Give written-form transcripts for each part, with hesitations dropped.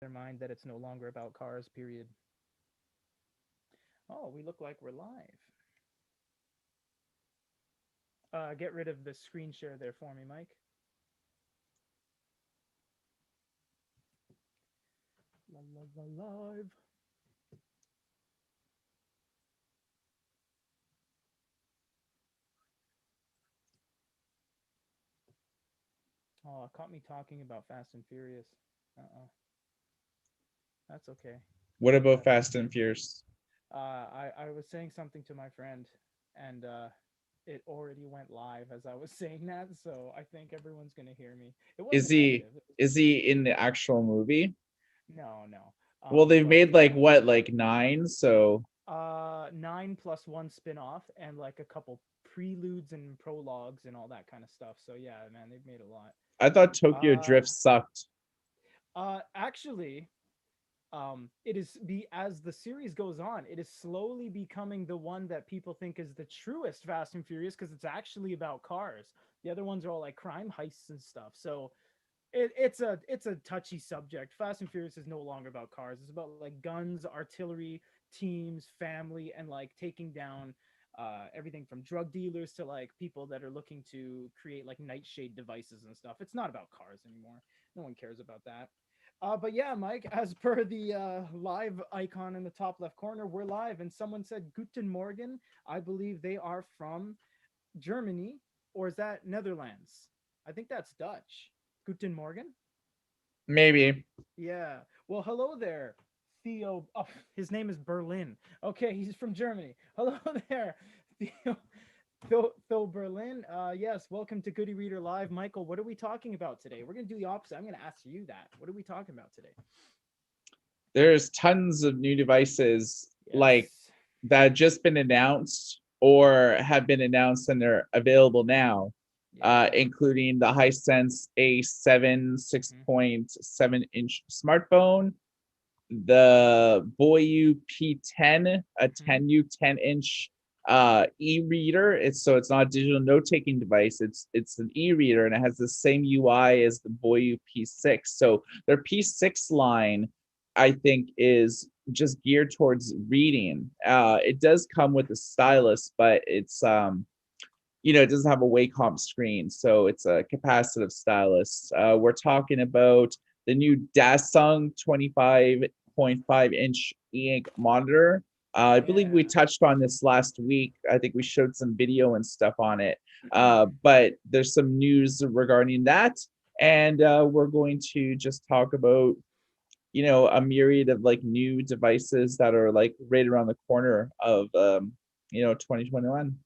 their mind that it's no longer about cars, period. Oh, we look like we're live. Get rid of the screen share there for me, Mike. La, la, la, live. Oh, it caught me talking about Fast and Furious. Uh-oh. That's okay. What about That's Fast okay. and Furious? I was saying something to my friend, and it already went live as I was saying that, so I think everyone's gonna hear me. It Is wasn't he negative. It was is just he in the actual movie? no, no. Well, they've But made like what, like nine, so nine plus one spin-off and like a couple preludes and prologues and all that kind of stuff. So yeah, man, they've made a lot. I thought Tokyo Uh, Drift sucked. actually, it is be as the series goes on, it is slowly becoming the one that people think is the truest Fast and Furious because it's actually about cars. The other ones are all like crime heists and stuff. So it's a touchy subject. Fast and Furious is no longer about cars. It's about like guns, artillery, teams, family, and like taking down everything from drug dealers to like people that are looking to create like nightshade devices and stuff. It's not about cars anymore. No one cares about that. But yeah, Mike, as per the live icon in the top left corner, we're live, and someone said Guten Morgen. I believe they are from Germany, or is that Netherlands? I think that's Dutch. Guten Morgen. Maybe. Yeah. Well, hello there, Theo. Oh, his name is Berlin. Okay, he's from Germany. Hello there, Theo. Theo Berlin. Yes, welcome to Goody Reader Live. Michael, what are we talking about today? We're going to do the opposite. I'm going to ask you that. What are we talking about today? There's tons of new devices like Yes. that have just been announced or have been announced and they're available now, Yeah. including the Hisense A7 Mm-hmm. 6.7-inch smartphone, the Boyue P10, a Mm-hmm. 10-inch e-reader. It's not a digital note-taking device. It's an e-reader and it has the same UI as the Boyue P6. So their P6 line, I think, is just geared towards reading. It does come with a stylus, but it doesn't have a Wacom screen, so it's a capacitive stylus. We're talking about the new Dasung 25.5-inch e-ink monitor. I believe we Yeah. touched on this last week. I think we showed some video and stuff on it. Mm-hmm. But there's some news regarding that, and we're going to just talk about a myriad of like new devices that are like right around the corner of 2021.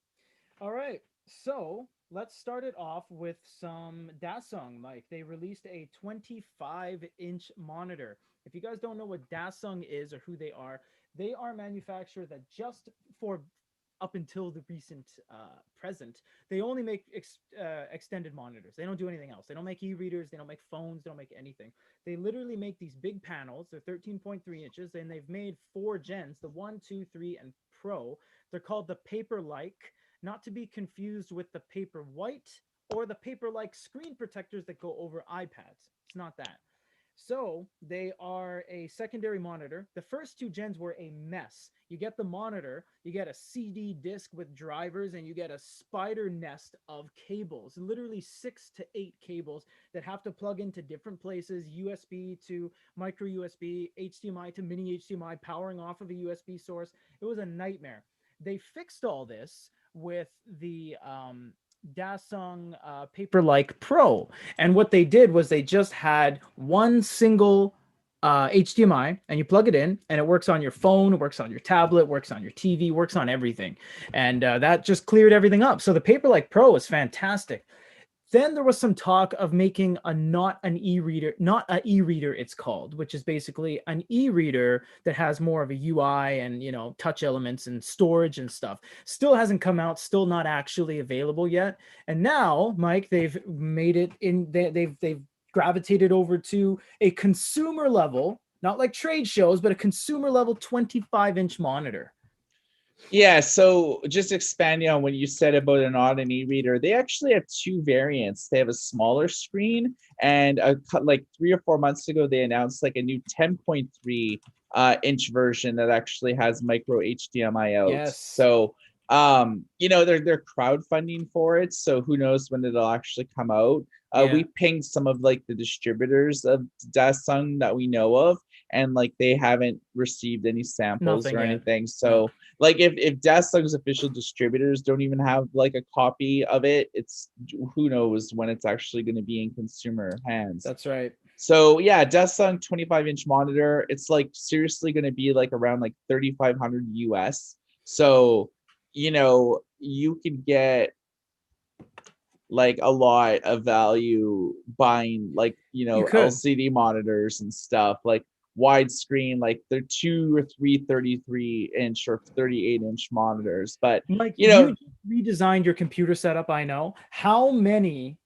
All right. So let's start it off with some Dasung, Mike. They released a 25-inch monitor. If you guys don't know what Dasung is or who they are a manufacturer that just for up until the recent present, they only make extended monitors. They don't do anything else. They don't make e-readers. They don't make phones. They don't make anything. They literally make these big panels. They're 13.3 inches, and they've made four gens: the one, two, three, and Pro. They're called the Paper Like, not to be confused with the Paper White or the Paper Like screen protectors that go over iPads. It's not that. So they are a secondary monitor. The first two gens were a mess. You get the monitor, you get a CD disc with drivers, and you get a spider nest of cables, literally 6 to 8 cables that have to plug into different places: USB to micro USB, HDMI to mini HDMI, powering off of a USB source. It was a nightmare. They fixed all this with the Dasung Paperlike Pro. And what they did was they just had one single HDMI, and you plug it in, and it works on your phone, it works on your tablet, works on your TV, works on everything. And that just cleared everything up. So the Paperlike Pro is fantastic. Then there was some talk of making a not an e-reader it's called, which is basically an e-reader that has more of a UI and, touch elements and storage and stuff. Still hasn't come out, still not actually available yet. And now, Mike, they've made it in they've gravitated over to a consumer level, not like trade shows, but a consumer level 25-inch monitor. Yeah, so just expanding on what you said about an odd and e-reader, they actually have two variants. They have a smaller screen, and like 3 or 4 months ago, they announced like a new 10.3 inch version that actually has micro HDMI out. Yes. So they're crowdfunding for it, so who knows when it'll actually come out. Yeah. We pinged some of like the distributors of Dasung that we know of, and like they haven't received any samples Nothing or yet. anything. No. So like if Dasung's official distributors don't even have like a copy of it, it's who knows when it's actually going to be in consumer hands. That's right. So yeah, Dasung 25-inch monitor, it's like seriously going to be like around like 3,500 US. So you can get like a lot of value buying like You could. LCD monitors and stuff, like widescreen, like they're 2 or 3 33-inch or 38-inch monitors. But Mike, you you know just redesigned your computer setup, I know. How many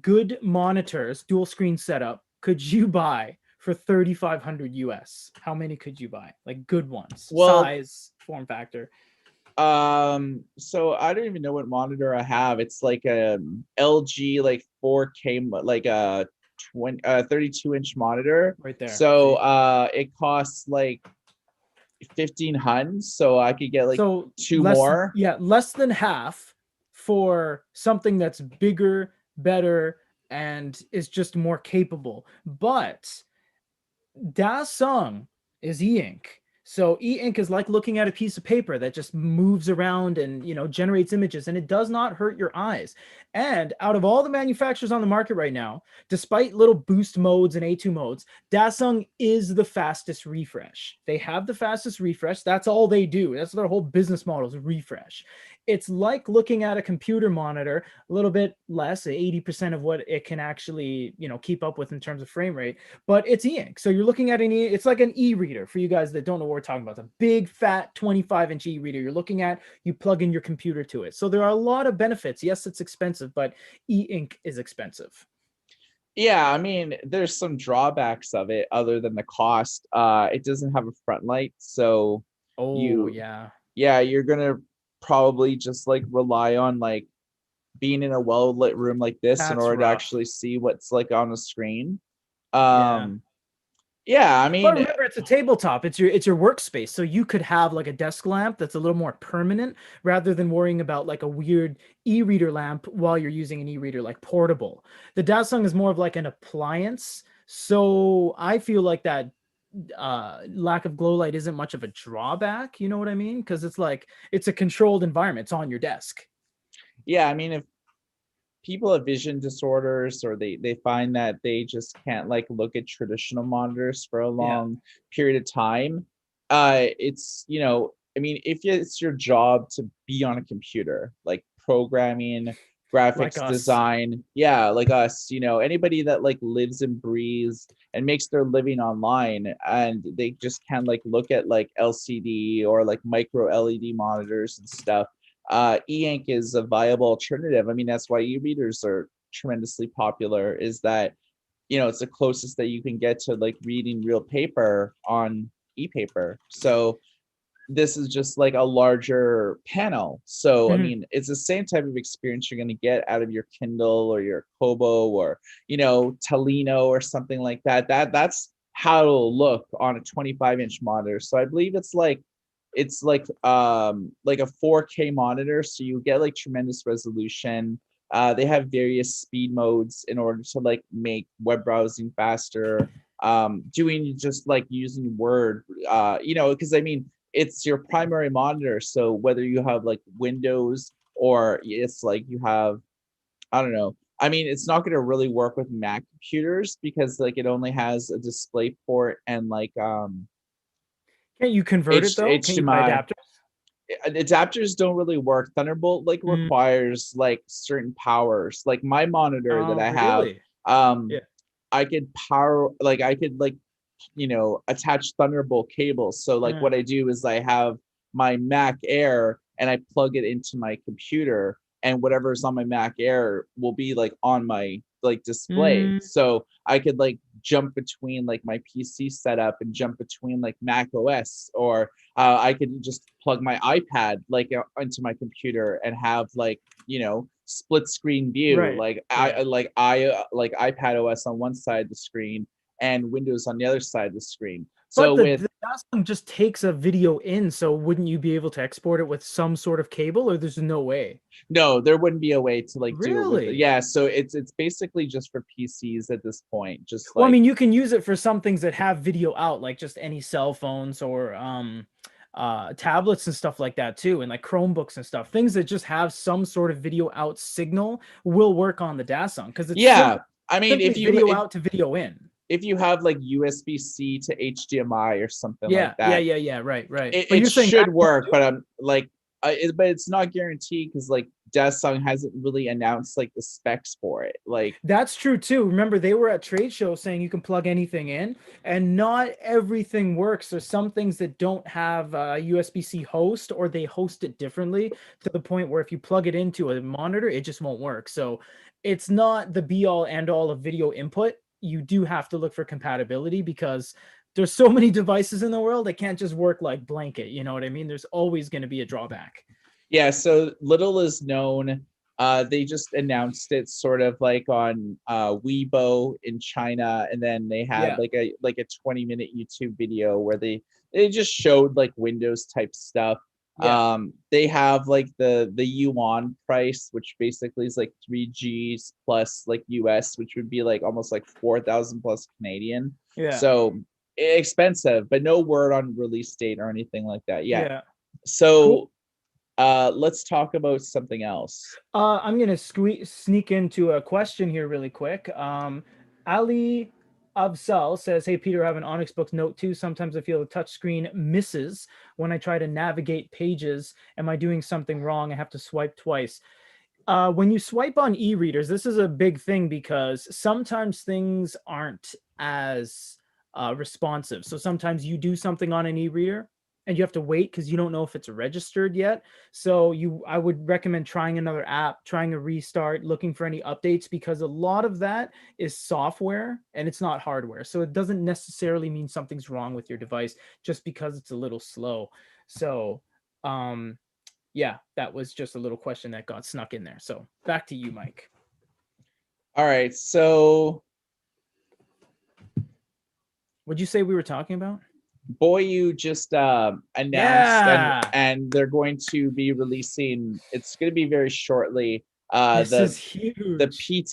good monitors, dual screen setup, could you buy for 3,500 US? How many could you buy? Like good ones, well size, form factor. so I don't even know what monitor I have. It's like a LG like 4K like a 32-inch monitor. Right there. So See? it costs like 1,500, so I could get like So two more. less than half for something that's bigger, better, and is just more capable. But Dasung is e-ink. So e-ink is like looking at a piece of paper that just moves around and generates images, and it does not hurt your eyes. And out of all the manufacturers on the market right now, despite little boost modes and A2 modes, Dasung is the fastest refresh. They have the fastest refresh. That's all they do. That's their whole business model is refresh. It's like looking at a computer monitor, a little bit less, 80% of what it can actually, keep up with in terms of frame rate, but it's e-ink. So you're looking at it's like an e-reader for you guys that don't know what we're talking about. It's a big fat 25-inch e-reader you're looking at, you plug in your computer to it. So there are a lot of benefits. Yes, it's expensive, but e-ink is expensive. Yeah, I mean, there's some drawbacks of it other than the cost. It doesn't have a front light, so Oh, you yeah. yeah, you're gonna probably just like rely on like being in a well lit room like this in That's order to rough. actually see what's like on the screen. Yeah. Um, yeah, I But mean, remember, it's a tabletop. It's your workspace. So you could have like a desk lamp that's a little more permanent rather than worrying about like a weird e-reader lamp while you're using an e-reader like portable. The Dasung is more of like an appliance. So I feel like that lack of glow light isn't much of a drawback. You know what I mean? Because it's like it's a controlled environment. It's on your desk. yeah, I mean, if people have vision disorders or they find that they just can't like look at traditional monitors for a Yeah, long period of time, it's I mean, if it's your job to be on a computer, like programming, like graphics us. design, yeah, like us, anybody that like lives and breathes and makes their living online, and they just can't like look at like LCD or like micro LED monitors and stuff, e-ink is a viable alternative. I mean, that's why e-readers are tremendously popular, is that it's the closest that you can get to like reading real paper on e-paper. So this is just like a larger panel. So I Mhm. mean, it's the same type of experience you're going to get out of your Kindle or your Kobo or Talino or something like that. That's how it'll look on a 25-inch monitor. So I believe it's like a 4K monitor, so you get like tremendous resolution. They have various speed modes in order to like make web browsing faster. Doing just like using Word, because I mean it's your primary monitor. So whether you have like Windows or it's like you have, I don't know. I mean, it's not going to really work with Mac computers because like it only has a display port and like Can't you convert it though? Can't you buy HDMI. adapters? Adapters don't really work. Thunderbolt like Mm. requires like certain powers. Like my monitor that Oh, I have, really? um, Yeah. I could like attach Thunderbolt cables. So like Mm. what I do is I have my Mac Air and I plug it into my computer, and whatever's on my Mac Air will be like on my like display. Mm, So I could like jump between like my PC setup and jump between like Mac OS, or I could just plug my iPad like into my computer and have like, split screen view, right. like Yeah. like iPad OS on one side of the screen and Windows on the other side of the screen. But So the, with the Dasung just takes a video in, so wouldn't you be able to export it with some sort of cable, or there's no way? No, there wouldn't be a way to like do it with Really? yeah, so it's basically just for PCs at this point, just Well, I like mean, you can use it for some things that have video out, like just any cell phones or tablets and stuff like that too, and like Chromebooks and stuff. Things that just have some sort of video out signal will work on the Dasung because it's yeah. I mean, simply if you video out to video in. if you have like USB-C to HDMI or something like Yeah, yeah, that, yeah, yeah. Right, right. it, But it you're saying should that won't work, do but it? I'm like but it's not guaranteed because like Dasung hasn't really announced like the specs for it. Like That's true too. Remember, they were at trade shows saying you can plug anything in, and not everything works. There's some things that don't have a USB-C host, or they host it differently to the point where if you plug it into a monitor, it just won't work. So it's not the be all and all of video input. You do have to look for compatibility because there's so many devices in the world that can't just work like blanket. You know what I mean? There's always going to be a drawback. yeah, so little is known. They just announced it sort of like on Weibo in China, and then they had Yeah, like a 20-minute YouTube video where they just showed like Windows type stuff. yeah. They have like the yuan price, which basically is like 3Gs plus like US, which would be like almost like 4,000 plus Canadian. Yeah. So expensive, but no word on release date or anything like that yet. Yeah. Cool. So let's talk about something else. I'm gonna sneak into a question here really quick. Ali Absal says, "Hey Peter, I have an Onyx Books Note 2. Sometimes I feel the touchscreen misses when I try to navigate pages. Am I doing something wrong? I have to swipe twice." When you swipe on e-readers, this is a big thing because sometimes things aren't as responsive. So sometimes you do something on an e-reader and you have to wait because you don't know if it's registered yet. So I would recommend trying another app, trying a restart, looking for any updates because a lot of that is software and it's not hardware. So it doesn't necessarily mean something's wrong with your device just because it's a little slow. So yeah, that was just a little question that got snuck in there. So back to you, Mike. All right, so What'd you say we were talking about? Boyue just announced Yeah, and they're going to be releasing. It's going to be very shortly. this is The huge,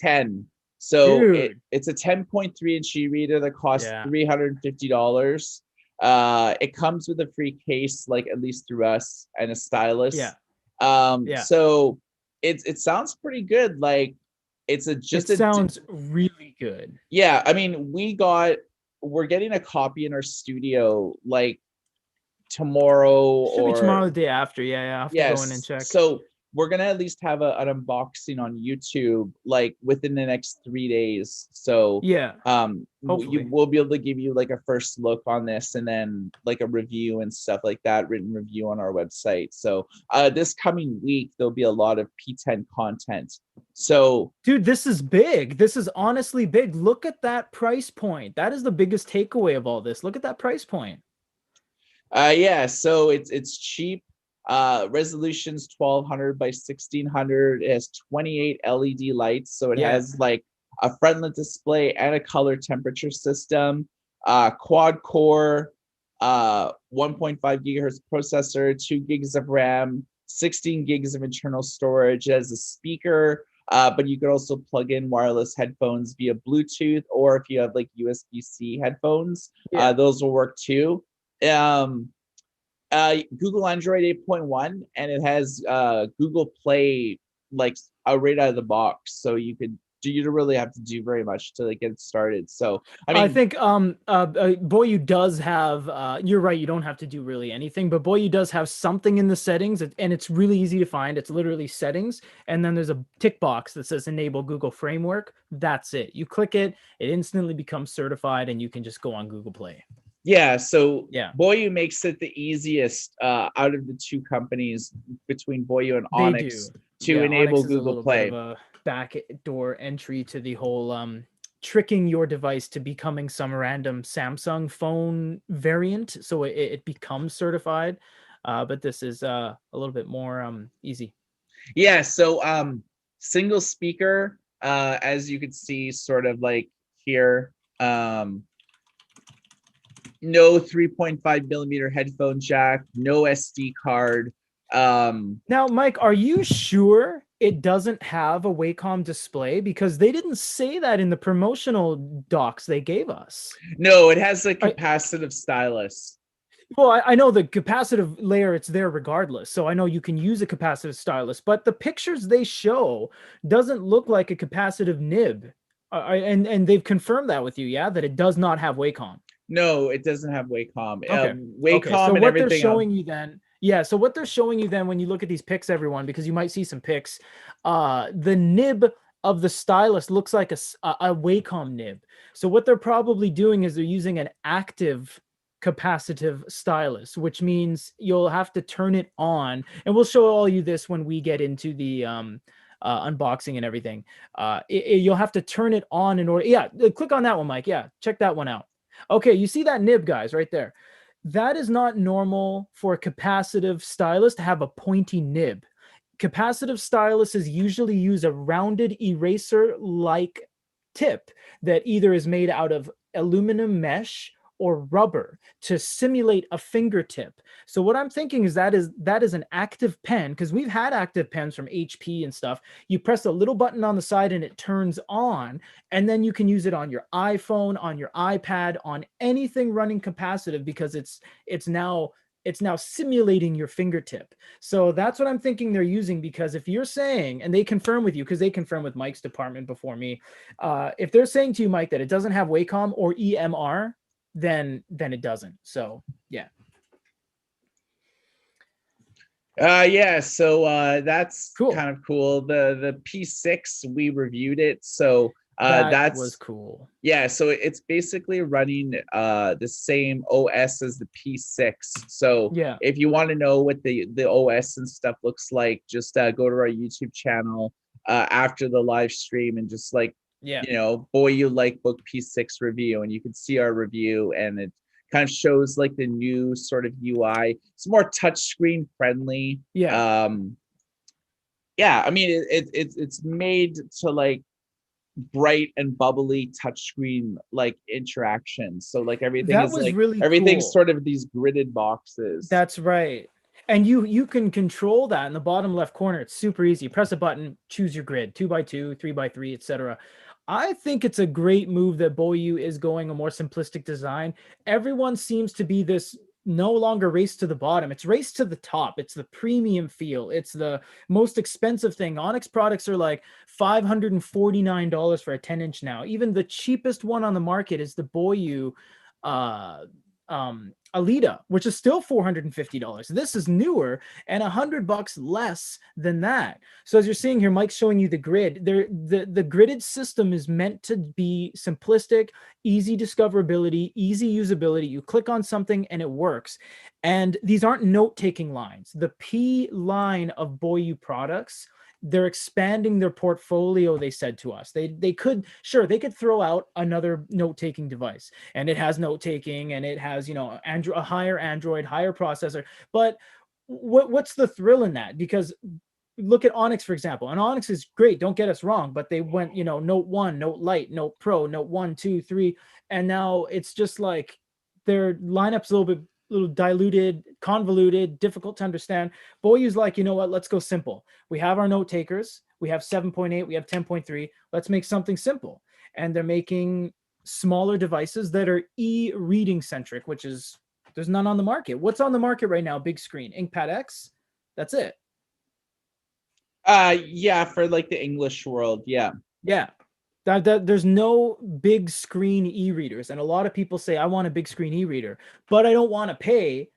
P10. So dude. it's a 10.3-inch e-reader that costs Yeah, $350. It comes with a free case, like at least through us, and a yeah, stylus. yeah. So it sounds pretty good. Like it's It just a sounds really good. yeah. I mean, we're getting a copy in our studio like tomorrow Should be tomorrow, or the day after. Yeah, yeah. I have to go in and yes. check. So we're gonna at least have an unboxing on YouTube like within the next 3 days. So Yeah, you hopefully. will be able to give you like a first look on this and then like a review and stuff like that, written review on our website. So this coming week there'll be a lot of P10 content. So Dude, this is big. This is honestly big. Look at that price point. That is the biggest takeaway of all this. Look at that price point. yeah, so it's cheap. Resolution's 1200 by 1600. It has 28 LED lights, so it Yeah, has like a frontlit display and a color temperature system. Quad core, 1.5 gigahertz processor, 2 gigs of RAM, 16 gigs of internal storage. It has a speaker, but you could also plug in wireless headphones via Bluetooth, or if you have like USB-C headphones, yeah. those will work too. Um, Google Android 8.1, and it has Google Play like right out of the box, so you don't really have to do very much to like get it started. So I I mean, think Boyue does have you're right, you don't have to do really anything, but Boyue does have something in the settings and it's really easy to find. It's literally settings and then there's a tick box that says enable Google Framework. That's it. You click it, it instantly becomes certified and you can just go on Google Play. yeah, so Yeah, Boyue makes it the easiest out of the two companies between Boyue and they Onyx do. to Yeah, enable Onyx is a Google little bit of Play. a backdoor entry to the whole tricking your device to becoming some random Samsung phone variant, so it becomes certified. But this is a little bit more easy. Yeah, so single speaker, as you can see, sort of like here, no 3.5 millimeter headphone jack, no SD card. Now, Mike, are you sure it doesn't have a Wacom display? Because they didn't say that in the promotional docs they gave us. No, it has a capacitive stylus. Well, I know the capacitive layer, it's there regardless. So I know you can use a capacitive stylus, but the pictures they show doesn't look like a capacitive nib. And they've confirmed that with you, yeah, that it does not have Wacom. No, it doesn't have Wacom. Okay. Okay. Wacom So and what they're everything showing you then, yeah. So what they're showing you then when you look at these pics, everyone, because you might see some pics, the nib of the stylus looks like a Wacom nib. So what they're probably doing is they're using an active capacitive stylus, which means you'll have to turn it on. And we'll show all you this when we get into the unboxing and everything. You'll have to turn it on in order. Yeah, click on that one, Mike. Yeah, check that one out. Okay, you see that nib, guys, right there. That is not normal for a capacitive stylus to have a pointy nib. Capacitive styluses usually use a rounded eraser-like tip that either is made out of aluminum mesh or rubber to simulate a fingertip. So what I'm thinking is that is an active pen, because we've had active pens from HP and stuff. You press a little button on the side and it turns on, and then you can use it on your iPhone, on your iPad, on anything running capacitive, because it's now simulating your fingertip. So that's what I'm thinking they're using, because if you're saying, and they confirm with you, because they confirmed with Mike's department before me, if they're saying to you, Mike, that it doesn't have Wacom or EMR, then it doesn't. So yeah. Yeah, so that's Cool. kind of cool. The P6, we reviewed it. So That was that's cool. yeah, so it's basically running the same OS as the P6. So Yeah. if you want to know what the OS and stuff looks like, just go to our YouTube channel after the live stream and just like, Yeah. Boyue Lightbook P6 review, and you can see our review, and it kind of shows like the new sort of UI. It's more touchscreen friendly. Yeah. Yeah, I mean it's made to like bright and bubbly touchscreen like interaction. So like everything That is was like really everything's cool. sort of these gridded boxes. That's right. And you can control that in the bottom left corner. It's super easy. Press a button, choose your grid, 2x2, 3x3, etc. I think it's a great move that Boyue is going a more simplistic design. Everyone seems to be this no longer race to the bottom. It's race to the top. It's the premium feel. It's the most expensive thing. Onyx products are like $549 for a 10-inch now. Even the cheapest one on the market is the Boyue Alita, which is still $450. This is newer and $100 less than that. So as you're seeing here, Mike's showing you the grid. The gridded system is meant to be simplistic, easy discoverability, easy usability. You click on something and it works. And these aren't note-taking lines. The P line of Boyue products, they're expanding their portfolio, they said to us. They could throw out another note-taking device, and it has note-taking, and it has, a higher Android, higher processor. But what's the thrill in that? Because look at Onyx, for example. And Onyx is great, don't get us wrong, but they went, Note 1, Note Lite, Note Pro, Note 1, 2, 3, and now it's just like their lineup's a little diluted, convoluted, difficult to understand. Boyue's like, you know what, let's go simple. We have our note takers, we have 7.8, we have 10.3, let's make something simple. And they're making smaller devices that are e-reading centric, which is, there's none on the market. What's on the market right now? Big screen, InkPad X, that's it. Yeah, for like the English world, yeah. There's no big screen e-readers, and a lot of people say I want a big screen e-reader, but I don't want to pay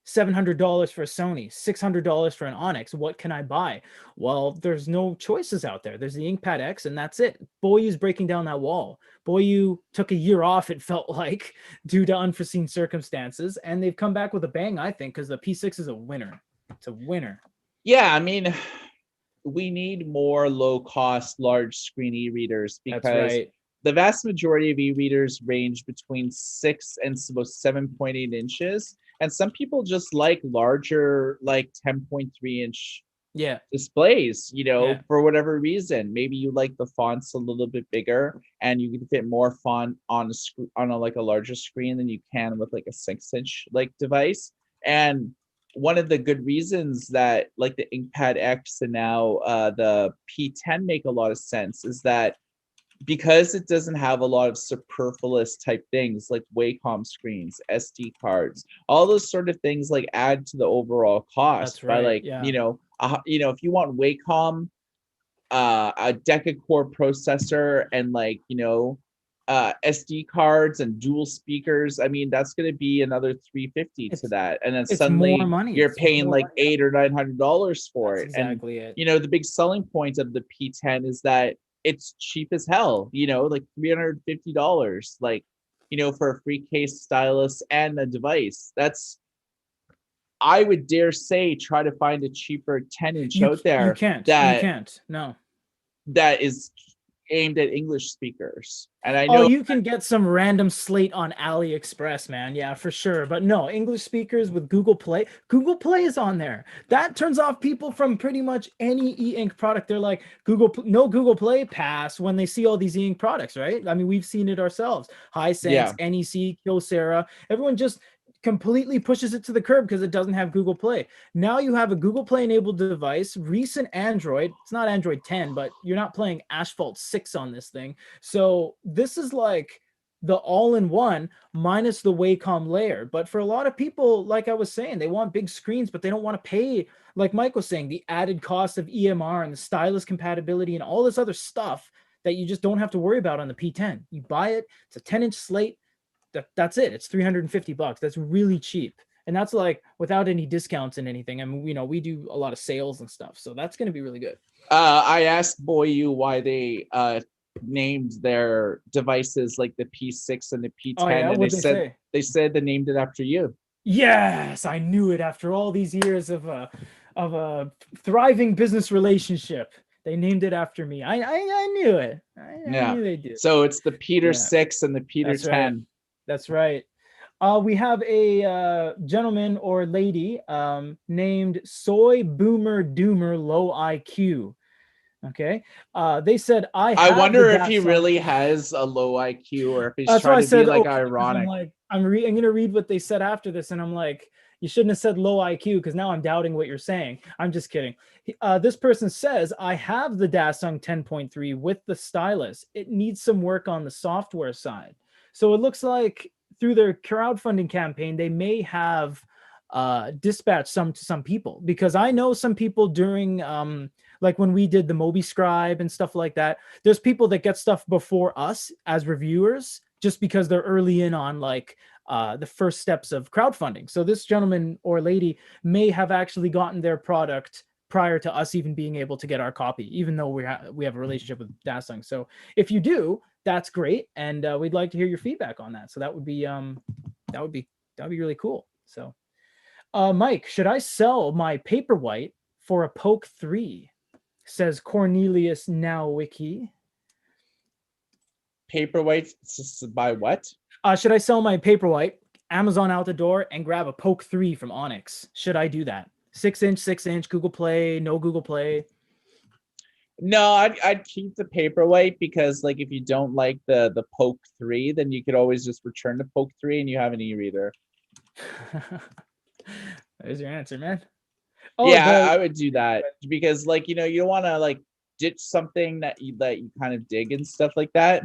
$700 for a Sony, $600 for an Onyx. What can I buy? Well, there's no choices out there. There's the InkPad X, and that's it. Boyue's breaking down that wall. Boyue took a year off, it felt like, due to unforeseen circumstances, and they've come back with a bang, I think, because the P6 is a winner. It's a winner. Yeah, I mean, we need more low cost, large screen e-readers That's because right. the vast majority of e-readers range between 6 and 7.8 inches. And some people just like larger, like 10.3 inch Yeah. displays, Yeah. for whatever reason. Maybe you like the fonts a little bit bigger and you can fit more font on a screen on a like a larger screen than you can with like a 6 inch like device. And one of the good reasons that like the inkpad X and now the P10 make a lot of sense is that because it doesn't have a lot of superfluous type things like Wacom screens, SD cards, all those sort of things like add to the overall cost That's by right. like, Yeah. if you want Wacom, a Deca Core processor and like, SD cards and dual speakers, I mean, that's going to be another 350 to It's that. And then it's more suddenly money. you're It's paying more like money. $800 or $900 for That's it. And, exactly it. the big selling point of the P10 is that it's cheap as hell, like $350, like, for a free case, stylus, and a device. I would dare say, try to find a cheaper 10-inch You out you there can't. You that can't. No. that is aimed at English speakers. And I Oh, know, you can get some random slate on AliExpress, man. Yeah, for sure. But no, English speakers with Google Play. Google Play is on there. That turns off people from pretty much any e-ink product. They're like, no Google Play, pass when they see all these e-ink products, right? I mean, we've seen it ourselves. Hisense, yeah, NEC, Kyocera. Everyone just completely pushes it to the curb because it doesn't have Google Play. Now you have a Google Play enabled device, recent Android. It's not Android 10, but you're not playing Asphalt 6 on this thing. So this is like the all-in-one minus the Wacom layer. But for a lot of people, like I was saying, they want big screens, but they don't want to pay, like Mike was saying, the added cost of EMR and the stylus compatibility and all this other stuff that you just don't have to worry about on the P10. You buy it, it's a 10-inch slate. That's it. It's $350. That's really cheap. And that's like without any discounts and anything. I mean, we do a lot of sales and stuff. So that's going to be really good. I asked Boyue why they named their devices like the P6 and the Oh P10, yeah, and what'd they say? they said they named it after you. Yes, I knew it after all these years of a thriving business relationship. They named it after me. I knew it. I Yeah. knew they did. So it's the Peter Yeah, 6 and the Peter that's right. 10. That's right. We have a gentleman or lady named Soy Boomer Doomer Low IQ. Okay. They said, I I have the wonder if he Dasung. really has a low IQ or if he's That's why trying I to be said like okay, because I'm ironic. like, I'm gonna read what they said after this, and I'm like, you shouldn't have said low IQ because now I'm doubting what you're saying. I'm just kidding. This person says, I have the Dasung 10.3 with the stylus. It needs some work on the software side. So it looks like through their crowdfunding campaign, they may have dispatched some to some people because I know some people during like when we did the Moby Scribe and stuff like that, there's people that get stuff before us as reviewers just because they're early in on like the first steps of crowdfunding. So this gentleman or lady may have actually gotten their product prior to us even being able to get our copy, even though we have a relationship with Dasung. So if you do, that's great, and we'd like to hear your feedback on that. So that would be that would be really cool. So, Mike, should I sell my Paperwhite for a Poke 3? Says Cornelius Now Wiki. Paperweight by what? Should I sell my Paperwhite, Amazon out the door, and grab a Poke 3 from Onyx? Should I do that? 6-inch, 6-inch, Google Play, no Google Play. No, I'd keep the paperweight because like if you don't like the Poke 3, then you could always just return the Poke 3 and you have an e-reader. There's your answer, man. Oh, Yeah, the I would do that because like you don't want to like ditch something that you kind of dig and stuff like that.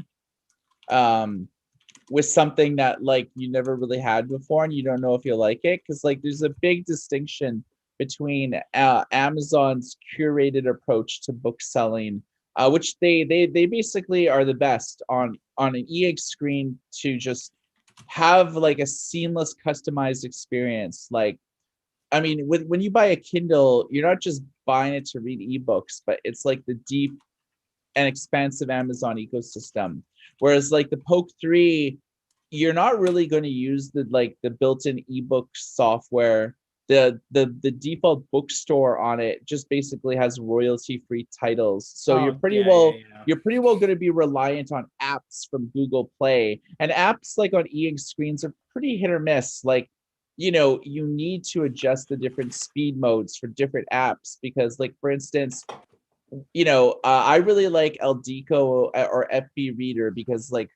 With something that like you never really had before and you don't know if you'll like it because like there's a big distinction between Amazon's curated approach to book selling, which they basically are the best on an e-ink screen to just have like a seamless customized experience. Like I mean, when you buy a Kindle, you're not just buying it to read ebooks, but it's like the deep and expansive Amazon ecosystem. Whereas like the Poke 3, you're not really going to use the built-in ebook software the default bookstore on it just basically has royalty free titles. So Oh yeah, yeah, yeah. you're pretty well going to be reliant on apps from Google Play, and apps like on e-ink screens are pretty hit or miss. Like, you need to adjust the different speed modes for different apps because, like, for instance, I really like Eldico or FB Reader because, like,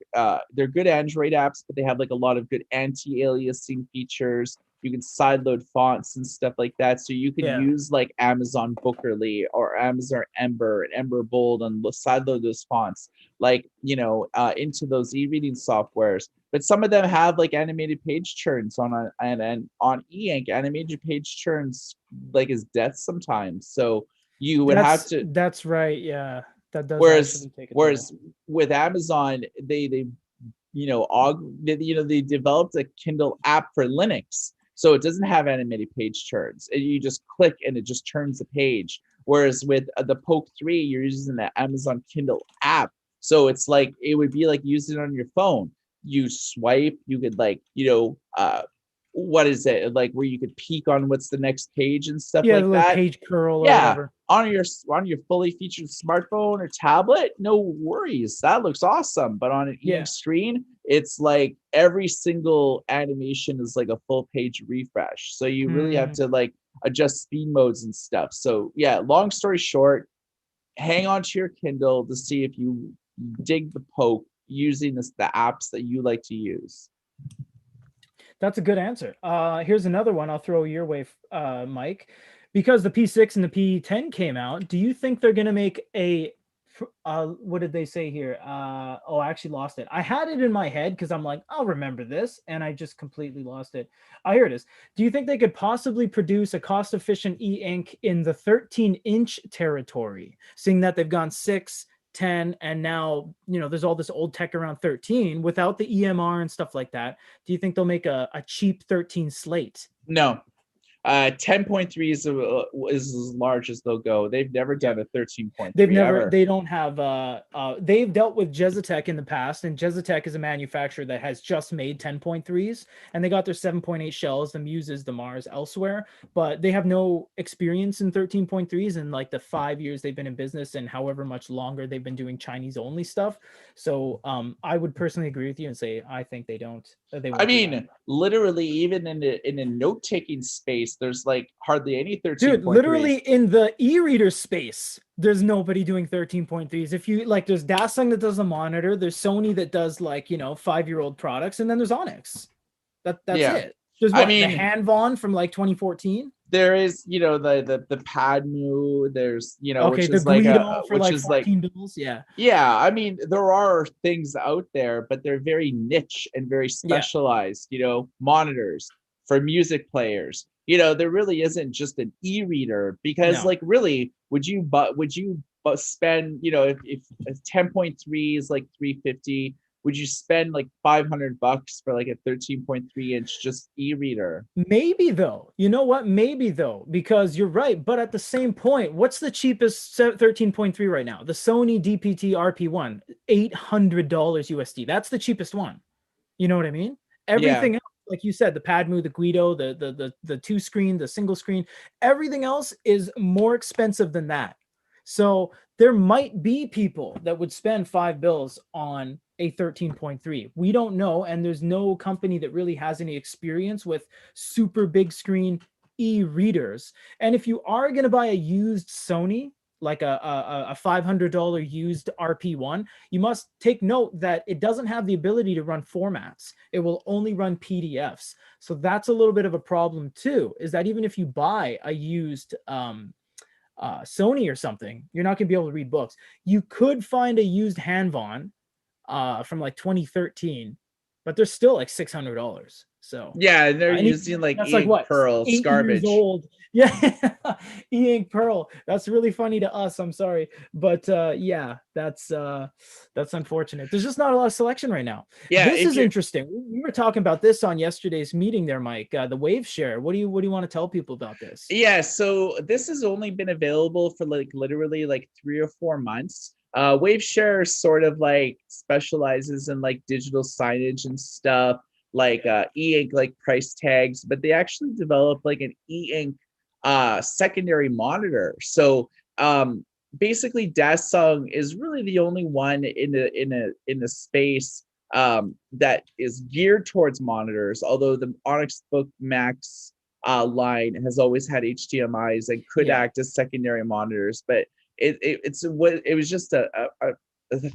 they're good Android apps, but they have like a lot of good anti-aliasing features. You can sideload fonts and stuff like that, so you can Yeah. use like Amazon Bookerly or Amazon Ember and Ember Bold and sideload those fonts, like, into those e-reading softwares. But some of them have like animated page turns and on e-ink, animated page turns like is death sometimes. So you would have to. That's right. Yeah, that does Whereas actually take a toll. whereas with Amazon, they they developed a Kindle app for Linux, so it doesn't have animated page turns. You just click and it just turns the page. Whereas with the Poke 3, you're using the Amazon Kindle app, so it's like it would be like using it on your phone. You swipe, you could, like, what is it, like, where you could peek on what's the next page and stuff Yeah, the like little that. page curl or Yeah, whatever. on your fully featured smartphone or tablet, no worries. That looks awesome. But on an e-ink Yeah. screen, it's like every single animation is like a full page refresh. So you really have Hmm. to like adjust speed modes and stuff. So yeah, long story short, hang on to your Kindle to see if you dig the poke using the apps that you like to use. That's a good answer. Here's another one I'll throw your way, Mike. Because the P6 and the P10 came out, do you think they're going to make what did they say here? Oh, I actually lost it. I had it in my head because I'm like, I'll remember this, and I just completely lost it. Here it is. Do you think they could possibly produce a cost-efficient e-ink in the 13-inch territory, seeing that they've gone 6, 10, and now there's all this old tech around 13 without the EMR and stuff like that? Do you think they'll make a cheap 13 slate? No, 10.3 is as large as they'll go. They've never Yeah. done a 13.3 ever. They don't have they've dealt with Jezatech in the past, and Jezatech is a manufacturer that has just made 10.3s, and they got their 7.8 shells, the Muses, the Mars elsewhere, but they have no experience in 13.3s in like the 5 years they've been in business and however much longer they've been doing Chinese only stuff. So I would personally agree with you and say I think they I won't do that. mean, literally, even in a note taking space, there's like hardly any Dude, 13.3s. literally in the e-reader space, there's nobody doing 13.3s. If you like, there's Dasung that does the monitor, there's Sony that does, like, 5-year-old products, and then there's Onyx. That's Yeah, it. There's I what, the mean, Hanvon from like 2014. there is, the Padmu. There's, Okay, which the is like Guido for like like, 14 bills. Yeah. yeah. I mean, there are things out there, but they're very niche and very Yeah. specialized. Monitors for music players. There really isn't just an e-reader because, No. like, really, would you spend, if 10.3 is like 350, would you spend like $500 for like a 13.3-inch just e-reader? Maybe though. You know what? Maybe though, because you're right. But at the same point, what's the cheapest 13.3 right now? The Sony DPT RP1, $800 USD. That's the cheapest one. You know what I mean? Yeah. Everything else, like you said, the Padmu, the Guido, the two screen, the single screen, everything else is more expensive than that. So there might be people that would spend 5 bills on a 13.3. We don't know, and there's no company that really has any experience with super big screen e-readers. And if you are going to buy a used Sony, like a $500 used RP1, you must take note that it doesn't have the ability to run formats. It will only run PDFs. So that's a little bit of a problem too, is that even if you buy a used Sony or something, you're not going to be able to read books. You could find a used Hanvon from like 2013, but they're still like $600. So Yeah, and they're and using like that's like ink what, pearl. It's 8 years garbage. old. Yeah, e-ink pearl. That's really funny to us. I'm sorry, but yeah, that's unfortunate. There's just not a lot of selection right now. Yeah, This if is you're interesting. We were talking about this on yesterday's meeting there, Mike. The wave share. What do you want to tell people about this? Yeah, so this has only been available for like literally like 3 or 4 months. Waveshare sort of like specializes in like digital signage and stuff. like e-ink like price tags, but they actually developed like an e-ink secondary monitor. So basically Dasung is really the only one in the space that is geared towards monitors, although the Onyx Book Max line has always had HDMIs and could Yeah. act as secondary monitors, but it was just a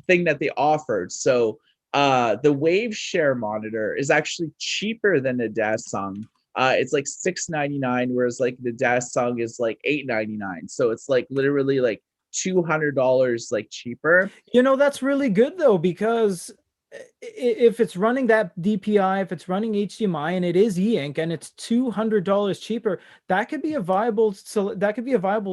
thing that they offered. So the Wave Share monitor is actually cheaper than the Dasung. It's like $6.99, whereas like the Dasung is like $8.99. So it's like literally like $200 like cheaper. That's really good though, because if it's running that DPI, if it's running HDMI and it is e-ink and it's $200 cheaper, that could be a viable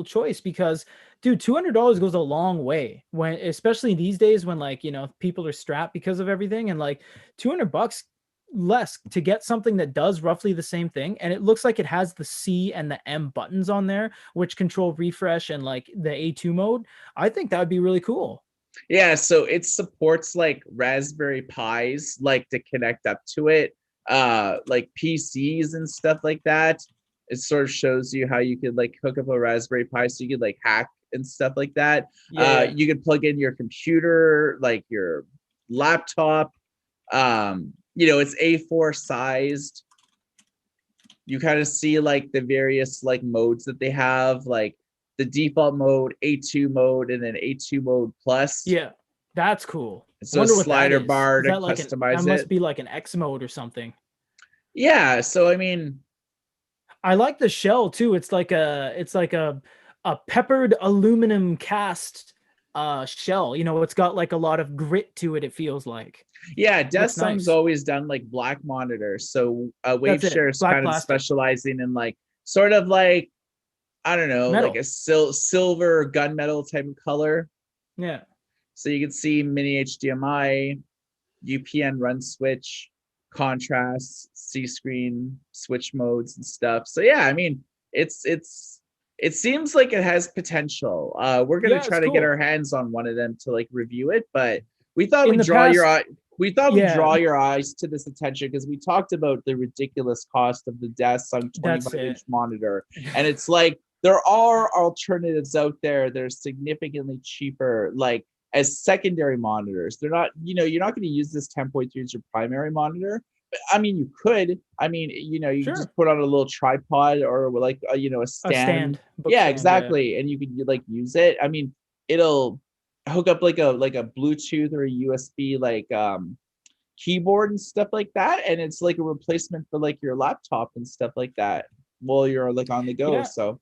choice, because dude, $200 goes a long way, when especially these days when, like, people are strapped because of everything, and like $200 less to get something that does roughly the same thing, and it looks like it has the C and the M buttons on there which control refresh and like the A2 mode. I think that would be really cool. Yeah, so it supports like Raspberry Pis like to connect up to it, like PCs and stuff like that. It sort of shows you how you could like hook up a Raspberry Pi so you could like hack and stuff like that. Yeah. You could plug in your computer, like your laptop. It's A4 sized. You kind of see like the various like modes that they have, like the default mode, A2 mode, and then A2 mode plus. Yeah, that's cool. I So a wonder what that slider is. bar Is to that like that customize must it. be like an X mode or something. Yeah, so I mean, I like the shell too. It's like a peppered aluminum cast shell. It's got like a lot of grit to it, it feels like. yeah, Looks Dasung's nice. always done like black monitors. So That's it. Waveshare is Black kind of plastic. specializing in like sort of like, I don't know, like Metal. a silver gunmetal type of color. Yeah. So you can see mini HDMI, UPN run switch, contrast, C screen, switch modes and stuff. So yeah, I mean, it's it seems like it has potential. We're gonna Yeah, it's try to get cool. our hands on one of them to like review it, but we thought In we'd the draw your past, eye. We thought we'd yeah, draw your eyes to this attention because we talked about the ridiculous cost of the Dasung that's 25-inch it. monitor, and it's like there are alternatives out there that are significantly cheaper, like as secondary monitors. They're not, you're not going to use this 10.3 as your primary monitor. But, I mean, you could. I mean, you can Sure. just put on a little tripod or like a A stand. stand, book Yeah, stand, yeah. exactly. And you can like use it. I mean, it'll hook up like a Bluetooth or a USB like keyboard and stuff like that, and it's like a replacement for like your laptop and stuff like that while you're like on the go. Yeah, So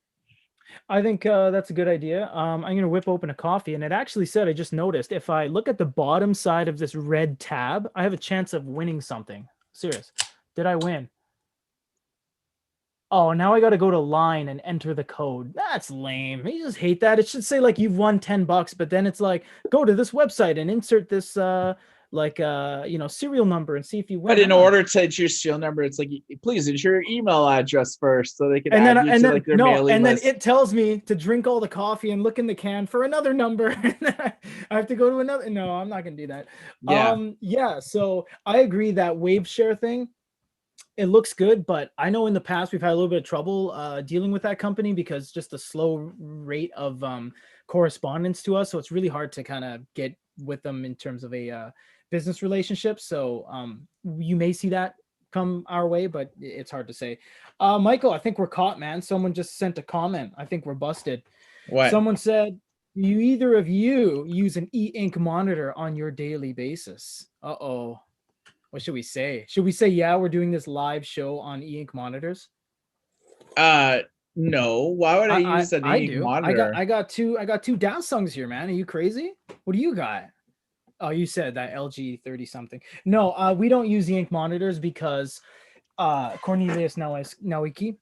I think that's a good idea. I'm gonna whip open a coffee, and it actually said, I just noticed, if I look at the bottom side of this red tab, I have a chance of winning something. Serious. Did I win? Oh, now I got to go to line and enter the code. That's lame. You just hate that. It should say like you've won $10, but then it's like, go to this website and insert this serial number and see if you but win. in I don't. order to enter your serial number, it's like, please enter your email address first so they can And then add you and to then like their no, mailing and then list. it tells me to drink all the coffee and look in the can for another number. And then I have to go to another. No, I'm not gonna do that. Yeah. Yeah, so I agree that wave share thing, it looks good, but I know in the past we've had a little bit of trouble dealing with that company because just the slow rate of correspondence to us. So it's really hard to kind of get with them in terms of a business relationship. So you may see that come our way, but it's hard to say. Michael, I think we're caught, man. Someone just sent a comment. I think we're busted. What? Someone said, "Do you either of you use an e-ink monitor on your daily basis?" Uh-oh. What should we say? Should we say, yeah, we're doing this live show on e-ink monitors? Uh, no. Why would I I use an I e do. I got monitor? I got two Dasungs here, man. Are you crazy? What do you got? Oh, you said that LG 30 something. No, we don't use e-ink monitors because Cornelius Nawiki,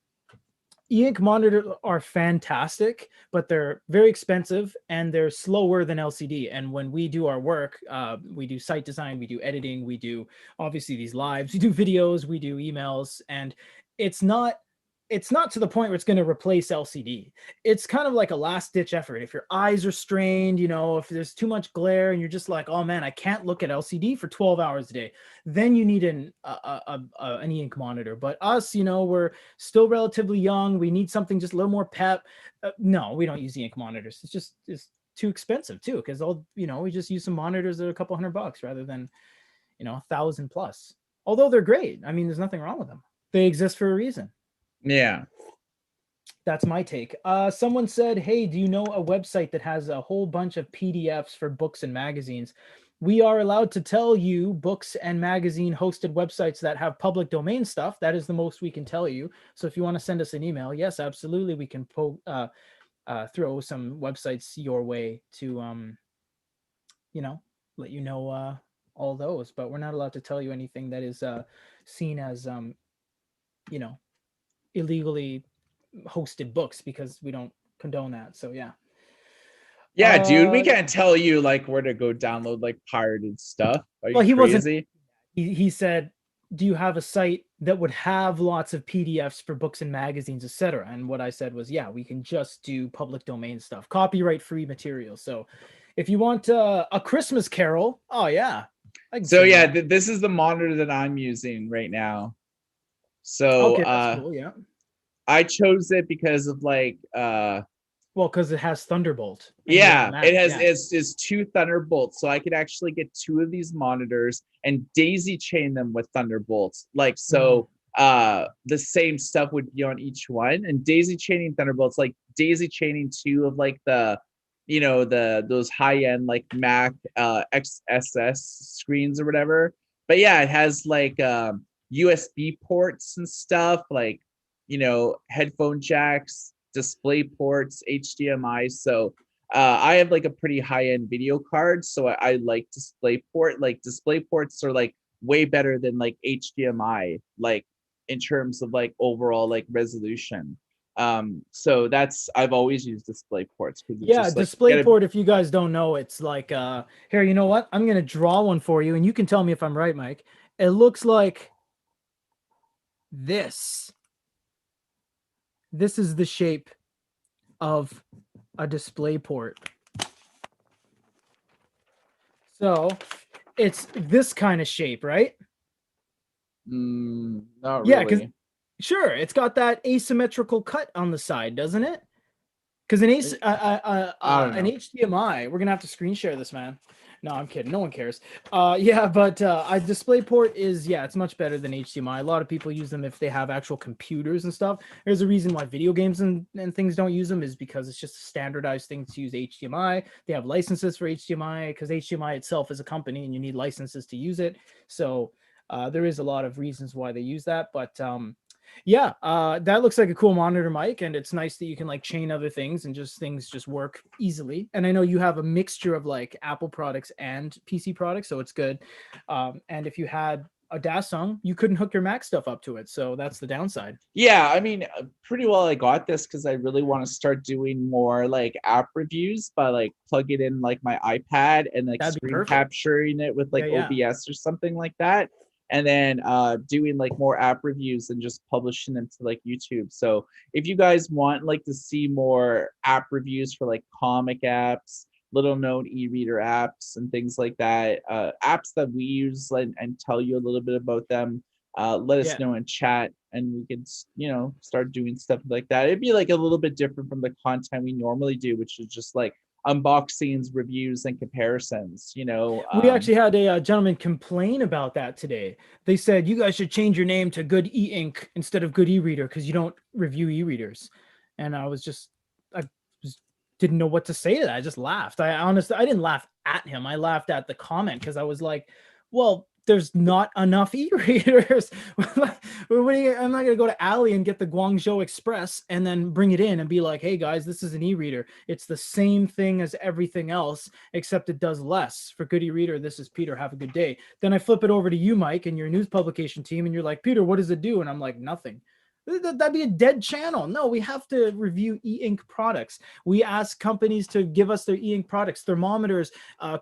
e-ink monitors are fantastic, but they're very expensive and they're slower than LCD. And when we do our work, we do site design, we do editing, we do obviously these lives, we do videos, we do emails, and it's not. it's not to the point where it's going to replace LCD. It's kind of like a last ditch effort. If your eyes are strained, you know, if there's too much glare and you're just like, oh man, I can't look at LCD for 12 hours a day, then you need an e-ink monitor. But us, you know, we're still relatively young. We need something just a little more pep. No, we don't use e-ink monitors. It's too expensive too, because all, you know, we just use some monitors that are a couple $100 rather than, you know, 1,000 plus. Although they're great. I mean, there's nothing wrong with them. They exist for a reason. Yeah. That's my take. Someone said, hey, do you know a website that has a whole bunch of PDFs for books and magazines? We are allowed to tell you books and magazine hosted websites that have public domain stuff. That is the most we can tell you. So if you want to send us an email, yes, absolutely, we can throw some websites your way to, you know, let you know all those. But we're not allowed to tell you anything that is seen as, you know, illegally hosted books, because we don't condone that. So yeah. Yeah, dude, we Yeah. can't tell you like where to go download like pirated stuff. Are you Well, he wasn't. crazy? He said, "Do you have a site that would have lots of PDFs for books and magazines, etc.?" And what I said was, "Yeah, we can just do public domain stuff, copyright free material. So, if you want a Christmas Carol, oh yeah, I can So send you yeah, that." this is the monitor that I'm using right now. So Okay, that's cool. Yeah. I chose it because of like Well, because it has Thunderbolt, and you have a yeah, Mac. it has Yeah. it's two Thunderbolts, so I could actually get two of these monitors and daisy chain them with Thunderbolts. Like Mm. so the same stuff would be on each one, and daisy chaining Thunderbolts, like daisy chaining two of like the, you know, the those high-end like Mac XSS screens or whatever. But yeah, it has like USB ports and stuff, like, you know, headphone jacks, display ports, HDMI. So I have like a pretty high-end video card, so I like display port. Like display ports are like way better than like HDMI, like in terms of like overall like resolution. So that's, I've always used display ports because it's Yeah, just like you gotta. DisplayPort, if you guys don't know, it's like here, you know what? I'm gonna draw one for you and you can tell me if I'm right, Mike. It looks like this. This is the shape of a DisplayPort. So it's this kind of shape, right? Not Yeah, because really. sure, it's got that asymmetrical cut on the side, doesn't it? Because I don't an know. HDMI, we're gonna have to screen share this, man. No, I'm kidding. No one cares. Yeah, but a DisplayPort is, yeah, it's much better than HDMI. A lot of people use them if they have actual computers and stuff. There's a reason why video games and things don't use them, is because it's just a standardized thing to use HDMI. They have licenses for HDMI because HDMI itself is a company and you need licenses to use it. So there is a lot of reasons why they use that, but yeah, that looks like a cool monitor, Mike, and it's nice that you can like chain other things and just things just work easily. And I know you have a mixture of like Apple products and PC products, so it's good. And if you had a Dasung, you couldn't hook your Mac stuff up to it, so that's the downside. Yeah, I mean, pretty well I got this because I really want to start doing more like app reviews by like plugging in like my iPad and like That'd be screen perfect. capturing it with Yeah, like yeah, OBS or something like that. And then doing like more app reviews and just publishing them to like YouTube. So if you guys want like to see more app reviews for like comic apps, little known e-reader apps and things like that, apps that we use and tell you a little bit about them, let us yeah. know in chat and we could, you know, start doing stuff like that. It'd be like a little bit different from the content we normally do, which is just like unboxings, reviews, and comparisons, you know. We actually had a gentleman complain about that today. They said you guys should change your name to Good E-Ink instead of Good E-Reader because you don't review e-readers. And I just didn't know what to say to that. I just laughed. I honestly, I didn't laugh at him. I laughed at the comment because I was like, well, there's not enough e-readers. I'm not gonna go to Ali and get the Guangzhou Express and then bring it in and be like, hey guys, this is an e-reader. It's the same thing as everything else, except it does less. For Good e-reader, this is Peter. Have a good day. Then I flip it over to you, Mike, and your news publication team, and you're like, Peter, what does it do? And I'm like, nothing. That'd be a dead channel. No, we have to review e-ink products. We ask companies to give us their e-ink products, thermometers,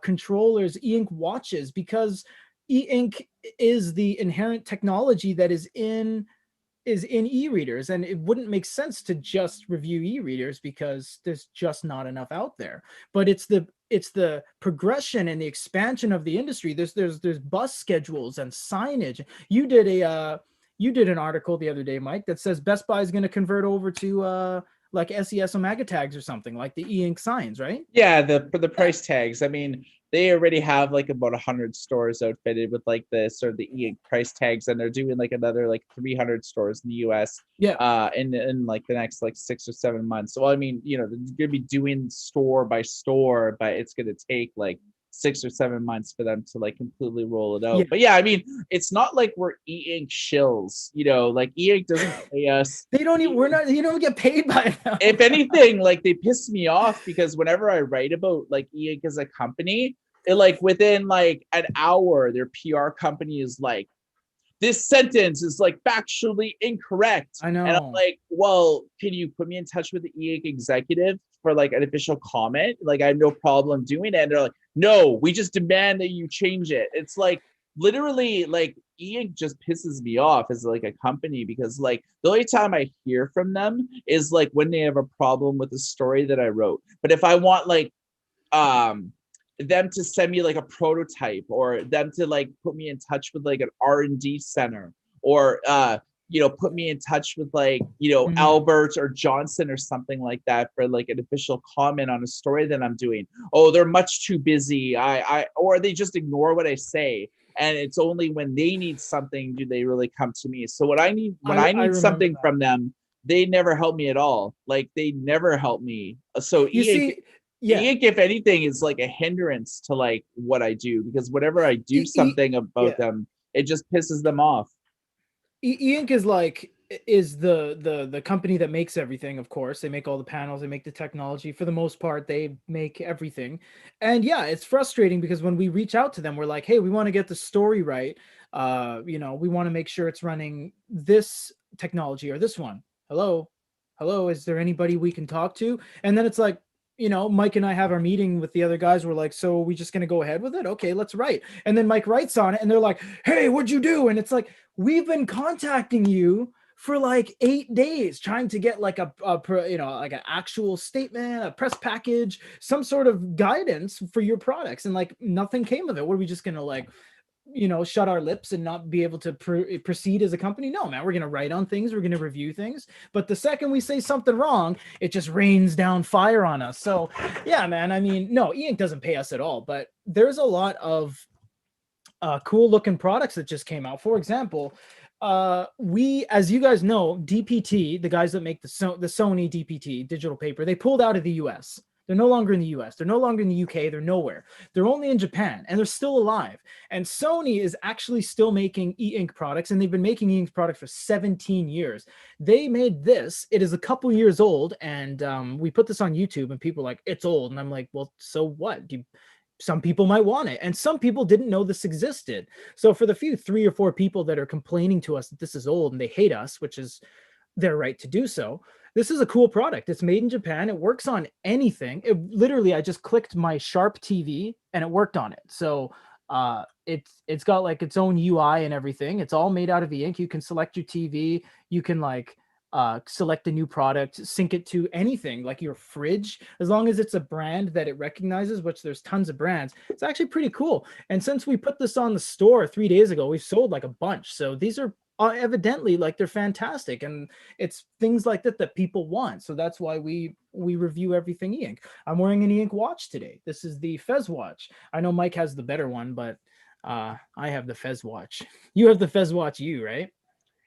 controllers, e-ink watches, because e-ink is the inherent technology that is in is in e-readers, and it wouldn't make sense to just review e-readers because there's just not enough out there. But it's the progression and the expansion of the industry. There's bus schedules and signage. You did an article the other day, Mike, that says Best Buy is going to convert over to like SES Omega tags or something, like the e-ink signs, right? Yeah, the price tags. I mean, they already have like about 100 stores outfitted with like the sort of the e-ink price tags, and they're doing like another like 300 stores in the US Yeah. in like the next like 6 or 7 months. So I mean, they're gonna be doing store by store, but it's gonna take like 6 or 7 months for them to like completely roll it Yeah. out. But yeah, I mean, it's not like we're e-ink shills, like e-ink doesn't pay us. They don't even, we're not, you don't get paid by them. If anything, like they piss me off because whenever I write about like e-ink as a company, it like within like an hour, their PR company is like, this sentence is like factually incorrect. I And I'm know. like, well, can you put me in touch with the e-ink executive for like an official comment? Like I have no problem doing it. And they're like, no, we just demand that you change it. It's like literally like e-ink just pisses me off as like a company because like the only time I hear from them is like when they have a problem with the story that I wrote. But if I want like them to send me like a prototype or them to like put me in touch with like an R&D center or put me in touch with like Mhm. Albert or Johnson or something like that for like an official comment on a story that I'm doing. Oh, they're much too busy. I or they just ignore what I say. And it's only when they need something do they really come to me. So when I I need remember something that. from them, they never help me at all. Like they never help me. So You e-ink see, yeah. E-ink, if anything, is like a hindrance to like what I do because whenever I do something about Yeah. them, it just pisses them off. E-ink is like is the company that makes everything. Of course, they make all the panels, they make the technology. For the most part, they make everything. And yeah, it's frustrating because when we reach out to them, we're like, hey, we want to get the story right. We want to make sure it's running this technology or this one. Hello, hello, is there anybody we can talk to? And then it's like, Mike and I have our meeting with the other guys. We're like, so are we just gonna go ahead with it? Okay, let's write. And then Mike writes on it, and they're like, hey, what'd you do? And it's like, we've been contacting you for like 8 days trying to get like like an actual statement, a press package, some sort of guidance for your products, and like nothing came of it. What are we just gonna like shut our lips and not be able to proceed as a company? No, man, we're going to write on things, we're going to review things, but the second we say something wrong, it just rains down fire on us. So yeah, man, I mean, no, e-ink doesn't pay us at all, but there's a lot of cool looking products that just came out. For example, we, as you guys know, DPT, the guys that make the Sony DPT digital paper, they pulled out of the US. They're no longer in the US. They're no longer in the UK. They're nowhere. They're only in Japan, and they're still alive. And Sony is actually still making e-ink products, and they've been making e-ink products for 17 years. They made this. It is a couple years old, and we put this on YouTube, and people are like, it's old. And I'm like, well, so what? Some people might want it, and some people didn't know this existed. So for the few 3 or 4 people that are complaining to us that this is old and they hate us, which is their right to do so, this is a cool product. It's made in Japan. It works on anything. It literally, I just clicked my Sharp TV and it worked on it. So it's got like its own UI and everything. It's all made out of e-ink. You can select your TV. You can like select a new product, sync it to anything like your fridge, as long as it's a brand that it recognizes, which there's tons of brands. It's actually pretty cool. And since we put this on the store 3 days ago, we've sold like a bunch. So these are evidently like they're fantastic, and it's things like that people want. So that's why we review everything e-ink. I'm wearing an e-ink watch today. This is the Fez watch. I know Mike has the better one, but I have the Fez watch. You have the Fez watch U, right?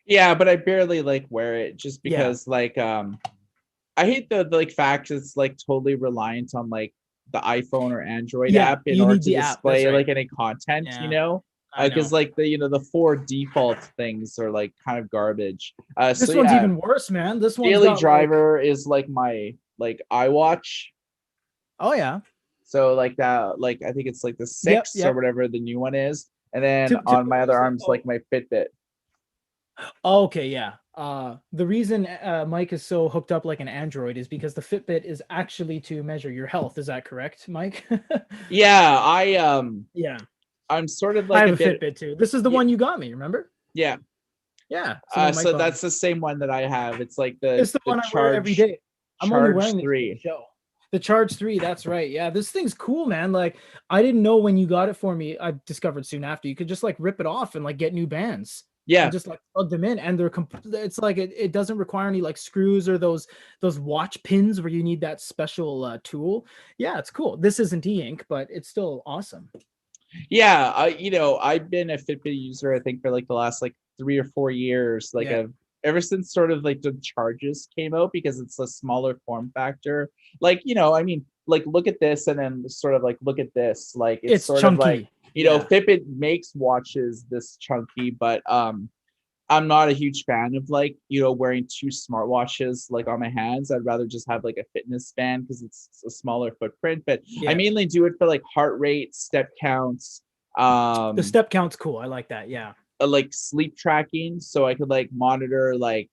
Yeah, but I barely like wear it just Yeah. because like I hate the like fact it's like totally reliant on like the iPhone or Android Yeah, app in you order need to the app. That's display right. like any content, Yeah, I because know. like the four default things are like kind of garbage. So This one's yeah, even worse, man. This one's Daily got like, Driver is like my like iWatch. oh yeah, So like that, like I think it's like the yep, 6 or yep. whatever the new one is, and then on my Typical other is arms like my Fitbit. okay, yeah. The reason Mike is so hooked up like an Android is because the Fitbit is actually to measure your health. Is that correct, Mike? Yeah, Yeah, I'm sort of I like have a a bit Fitbit too. This is the yeah one you got me. Remember? yeah Yeah, some of Mike So Bobby. that's the same one that I have. It's like It's the the one I wear every charge day. I'm only charge wearing this for the 3. show. The Charge 3, that's right. Yeah, this thing's cool, man. Like, I didn't know when you got it for me. I discovered soon after you could just like rip it off and like get new bands and Yeah. just like plug them in, and they're it's like it doesn't require any like screws or those watch pins where you need that special tool. Yeah, it's cool. This isn't e-ink, but it's still awesome. Yeah, I've been a Fitbit user, I think, for like the last like 3 or 4 years. Like Yeah. I've ever since sort of like the charges came out, because it's a smaller form factor. Like, I mean, like look at this and then sort of like look at this. Like it's It's sort of like, chunky. Yeah. Fitbit makes watches this chunky, but I'm not a huge fan of like, wearing two smartwatches like on my hands. I'd rather just have like a fitness band because it's a smaller footprint. But I Yeah. mainly do it for like heart rate, step counts, The step count's cool. I like that. Yeah. like sleep tracking. So I could like monitor like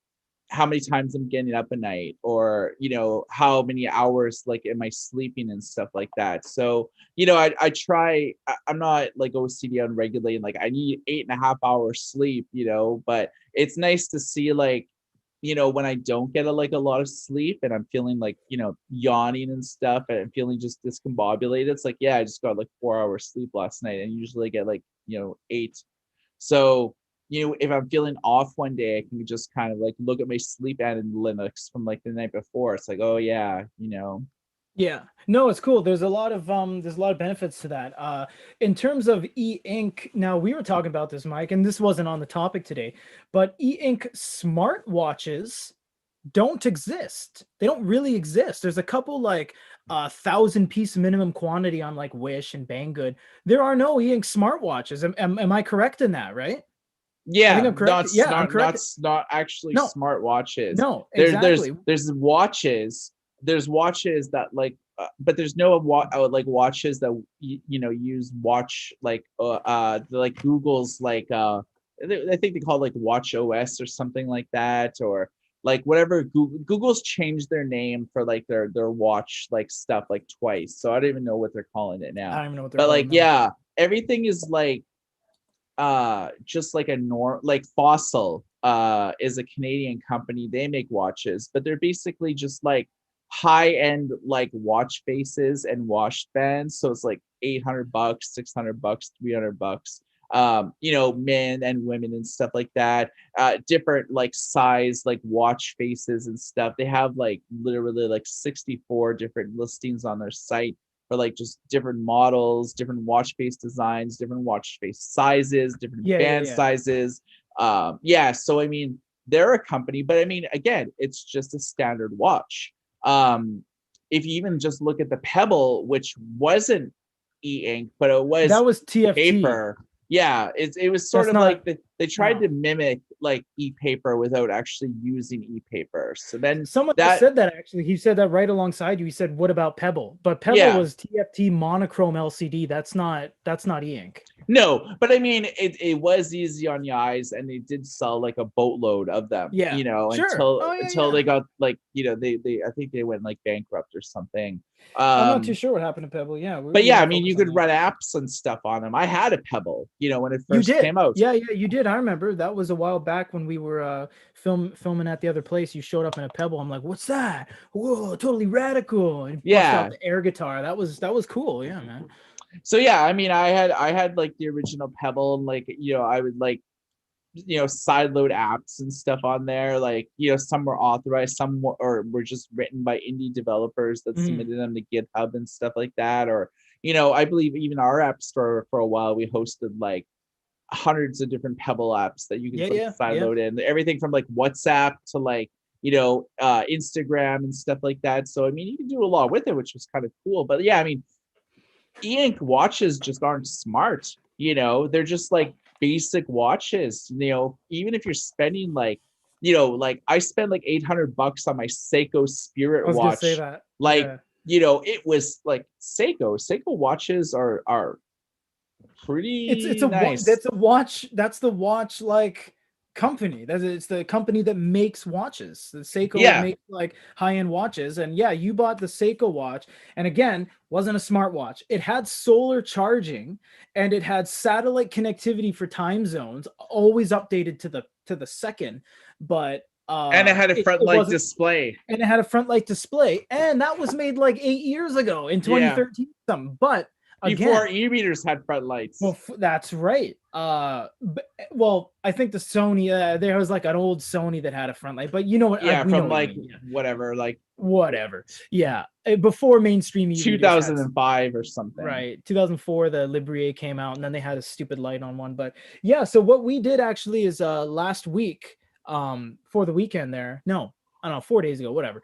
how many times I'm getting up a night, or how many hours like am I sleeping and stuff like that. So I try. I'm not like OCD on regulating. Like I need 8.5 hours sleep, but it's nice to see like when I don't get a lot of sleep and I'm feeling like yawning and stuff and I'm feeling just discombobulated. It's like, yeah, I just got like 4 hours sleep last night, and usually get like 8. So, if I'm feeling off one day, I can just kind of like look at my sleep analytics from like the night before. It's like, oh yeah. Yeah. No, it's cool. There's a lot of benefits to that. In terms of e-ink, now we were talking about this, Mike, and this wasn't on the topic today, but e-ink smartwatches don't exist. They don't really exist. There's a couple like 1,000 piece minimum quantity on like Wish and Banggood. There are no e-ink smartwatches. Am I correct in that, right? I think Yeah, I'm correct. Yeah, I'm correct. not actually No, smart watches. no, There exactly. there's watches that like but there's no like watches that use watch like Google's like I think they call it like Watch OS or something like that, or like whatever. Google's changed their name for like their watch like stuff like twice, so I don't even know what they're calling it I now. don't even know what they're But like, called. No. yeah, everything is like just like like Fossil is a Canadian company. They make watches, but they're basically just like high end like watch faces and wash bands. So it's like $800, $600, $300. Men and women and stuff like that. Different like size like watch faces and stuff. They have like literally like 64 different listings on their site for like just different models, different watch face designs, different watch face sizes, different Yeah, yeah, band yeah. sizes. Yeah, so I mean, they're a company, but I mean, again, it's just a standard watch. If you even just look at the Pebble, which wasn't e-ink, but it was That was TFT. paper. Yeah, it was sort That's of like not they tried no. to mimic like e-paper without actually using e-paper. So then Someone just that said that actually. He said that right alongside you. He said, "What about Pebble?" But Pebble yeah, was TFT monochrome LCD. That's not e-ink. no, but I mean, it was easy on the eyes, and they did sell like a boatload of them, Yeah, sure. until Oh yeah, they yeah. got like, they I think they went like bankrupt or something. I'm not too Um, sure what happened to Pebble. Yeah, but we yeah, I won't mean, you focus on could that. run apps and stuff on them. I had a Pebble, when it You first did. came out. Yeah, yeah, you did. I remember that was a while back when we were filming at the other place. You showed up in a Pebble. I'm like, "What's that? Whoa, totally radical!" And bust out Yeah. the air guitar. That was cool. Yeah, man. So yeah, I mean, I had like the original Pebble, and like, I would like sideload apps and stuff on there. Like, some were authorized, some were just written by indie developers that Mhm. submitted them to GitHub and stuff like that. Or, I believe even our app store for a while, we hosted like hundreds of different Pebble apps that you could Yeah, like yeah, yeah. sideload in, everything from like WhatsApp to like, Instagram and stuff like that. So, I mean, you can do a lot with it, which was kind of cool. But yeah, I mean, e-ink watches just aren't smart. They're just like basic watches. Even if you're spending like, like I spent like $800 on my Seiko I Spirit was gonna say watch. that. Like, Yeah. it was like Seiko watches are It's pretty nice. that's a watch. That's the watch like company. It's the company that makes watches. The Seiko Yeah, makes like high-end watches. And yeah, you bought the Seiko watch, and again, wasn't a smartwatch. It had solar charging and it had satellite connectivity for time zones, always updated to the second, but and it had a front it light wasn't, display. and it had a front light display, and that was made like 8 years ago in Yeah, 2013 something. But before again, e-readers had front lights. well, that's right. Well, I think the Sony, there was like an old Sony that had a front light, but you know what? Yeah, We know from what you like mean. Yeah, whatever, like whatever. Yeah, before mainstream e-readers had, 2005 or something. right, 2004, the Librier came out, and then they had a stupid light on one. But yeah, so what we did actually is last week, for the weekend there, no, I don't know, 4 days ago, whatever,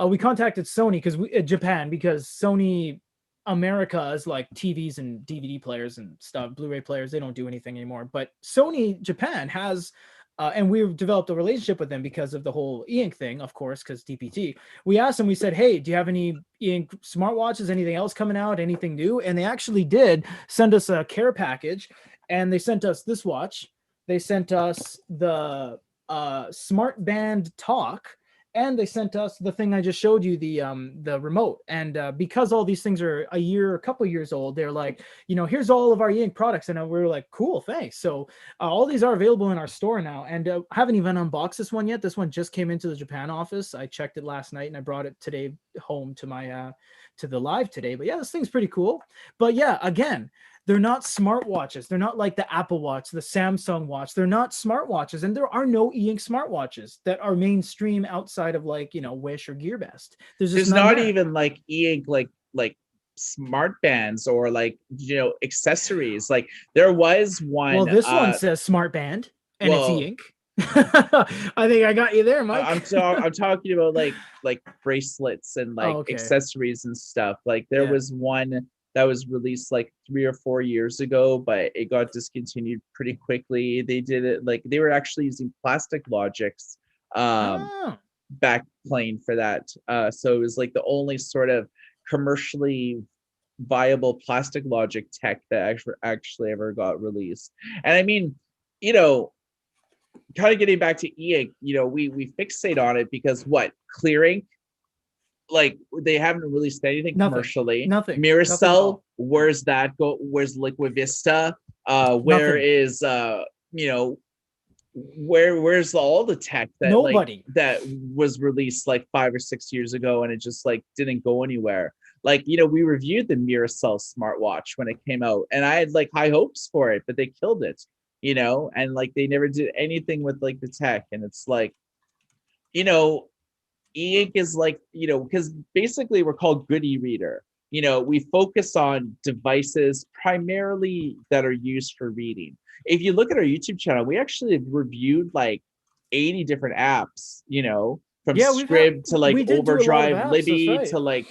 we contacted Sony because we Japan, because Sony America is like TVs and DVD players and stuff, Blu-ray players. They don't do anything anymore. But Sony Japan has, and we've developed a relationship with them because of the whole e-ink thing, of course, because DPT. We asked them, we said, hey, do you have any e-ink smartwatches, anything else coming out, anything new? And they actually did send us a care package, and they sent us this watch. They sent us the Smart Band Talk, and they sent us the thing I just showed you, the remote. And because all these things are a couple years old, they're like, here's all of our e-ink products, and we're like, cool, thanks. So all these are available in our store now, and I haven't even unboxed this one yet. This one just came into the Japan office. I checked it last night, and I brought it today home to my to the live today. But yeah, this thing's pretty cool. But yeah, again, they're not smartwatches. They're not like the Apple Watch, the Samsung Watch. They're not smartwatches, and there are no e-ink smartwatches that are mainstream outside of like Wish or GearBest. There's just There's none not there. even like e-ink like smart bands or like accessories. Like there was Well, one this one says Smart Band, and it's well e-ink. I think I got you there, Mike. I'm talking about like bracelets and Oh, like okay. accessories and stuff. Like there Yeah. was one that was released like 3 or 4 years ago, but it got discontinued pretty quickly. They did it like they were actually using plastic logics Oh, back plane for that. So it was like the only sort of commercially viable plastic logic tech that actually ever got released. And I mean, you know, kind of getting back to e-ink, we fixate on it because what clear ink, like they haven't released anything nothing. commercially. Nothing. Nothing at Miracell, all. where's that go? Where's Liquid Vista? Where Nothing. is you know, where's all the tech that Nobody. that was released like 5 or 6 years ago and it just like didn't go anywhere. Like we reviewed the Miracell smartwatch when it came out and I had like high hopes for it, but they killed it, and like they never did anything with like the tech. And it's like, you know e-ink is like, because basically we're called good e-reader. We focus on devices primarily that are used for reading. If you look at our YouTube channel, we actually have reviewed like 80 different apps, from Yeah, Scrib to like we did do a lot of Overdrive, apps. That's Libby right. to like,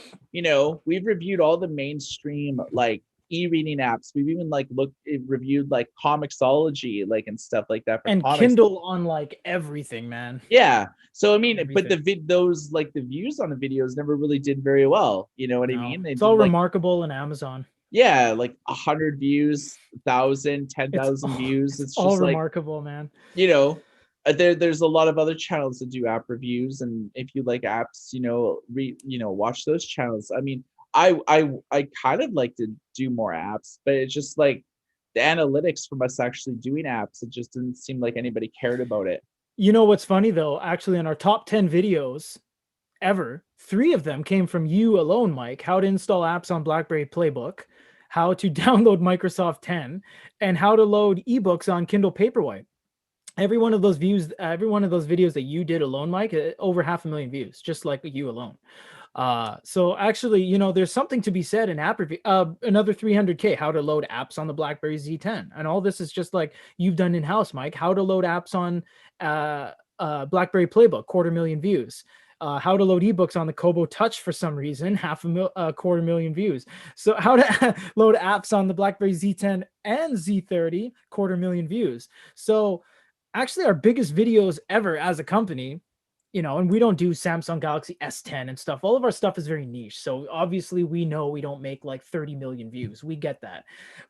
we've reviewed all the mainstream like e-reading apps. We've even like reviewed like Comixology, like and stuff like that for And comics. Kindle on like everything, man. Yeah. So I mean, but Everything. those like the views on the videos never really did very well. You know what I No, mean? They it's did all like, remarkable in Amazon. yeah, like 100 views, 1,000, ten It's thousand views. it's It's all just like, remarkable, man. you know, there's a lot of other channels that do app reviews, and if you like apps, watch those channels. I mean, I kind of like to do more apps, but it's just like the analytics from us actually doing apps, it just didn't seem like anybody cared about it. You know what's funny though? Actually, in our top 10 videos ever, 3 of them came from you alone, Mike. How to install apps on Blackberry Playbook, how to download Microsoft 10, and how to load ebooks on Kindle Paperwhite. Every one of those views, every one of those videos that you did alone, Mike, over 500,000 views, just like you alone. So actually, there's something to be said in app review. Another 300K, how to load apps on the Blackberry Z10, and all this is just like you've done in house, Mike. How to load apps on Blackberry Playbook, 250,000 views. How to load ebooks on the Kobo Touch for some reason, 250,000 views. So how to load apps on the Blackberry Z10 and Z30, 250,000 views. So actually, our biggest videos ever as a company and we don't do Samsung Galaxy S10 and stuff. All of our stuff is very niche. So obviously we know we don't make like 30 million views. We get that.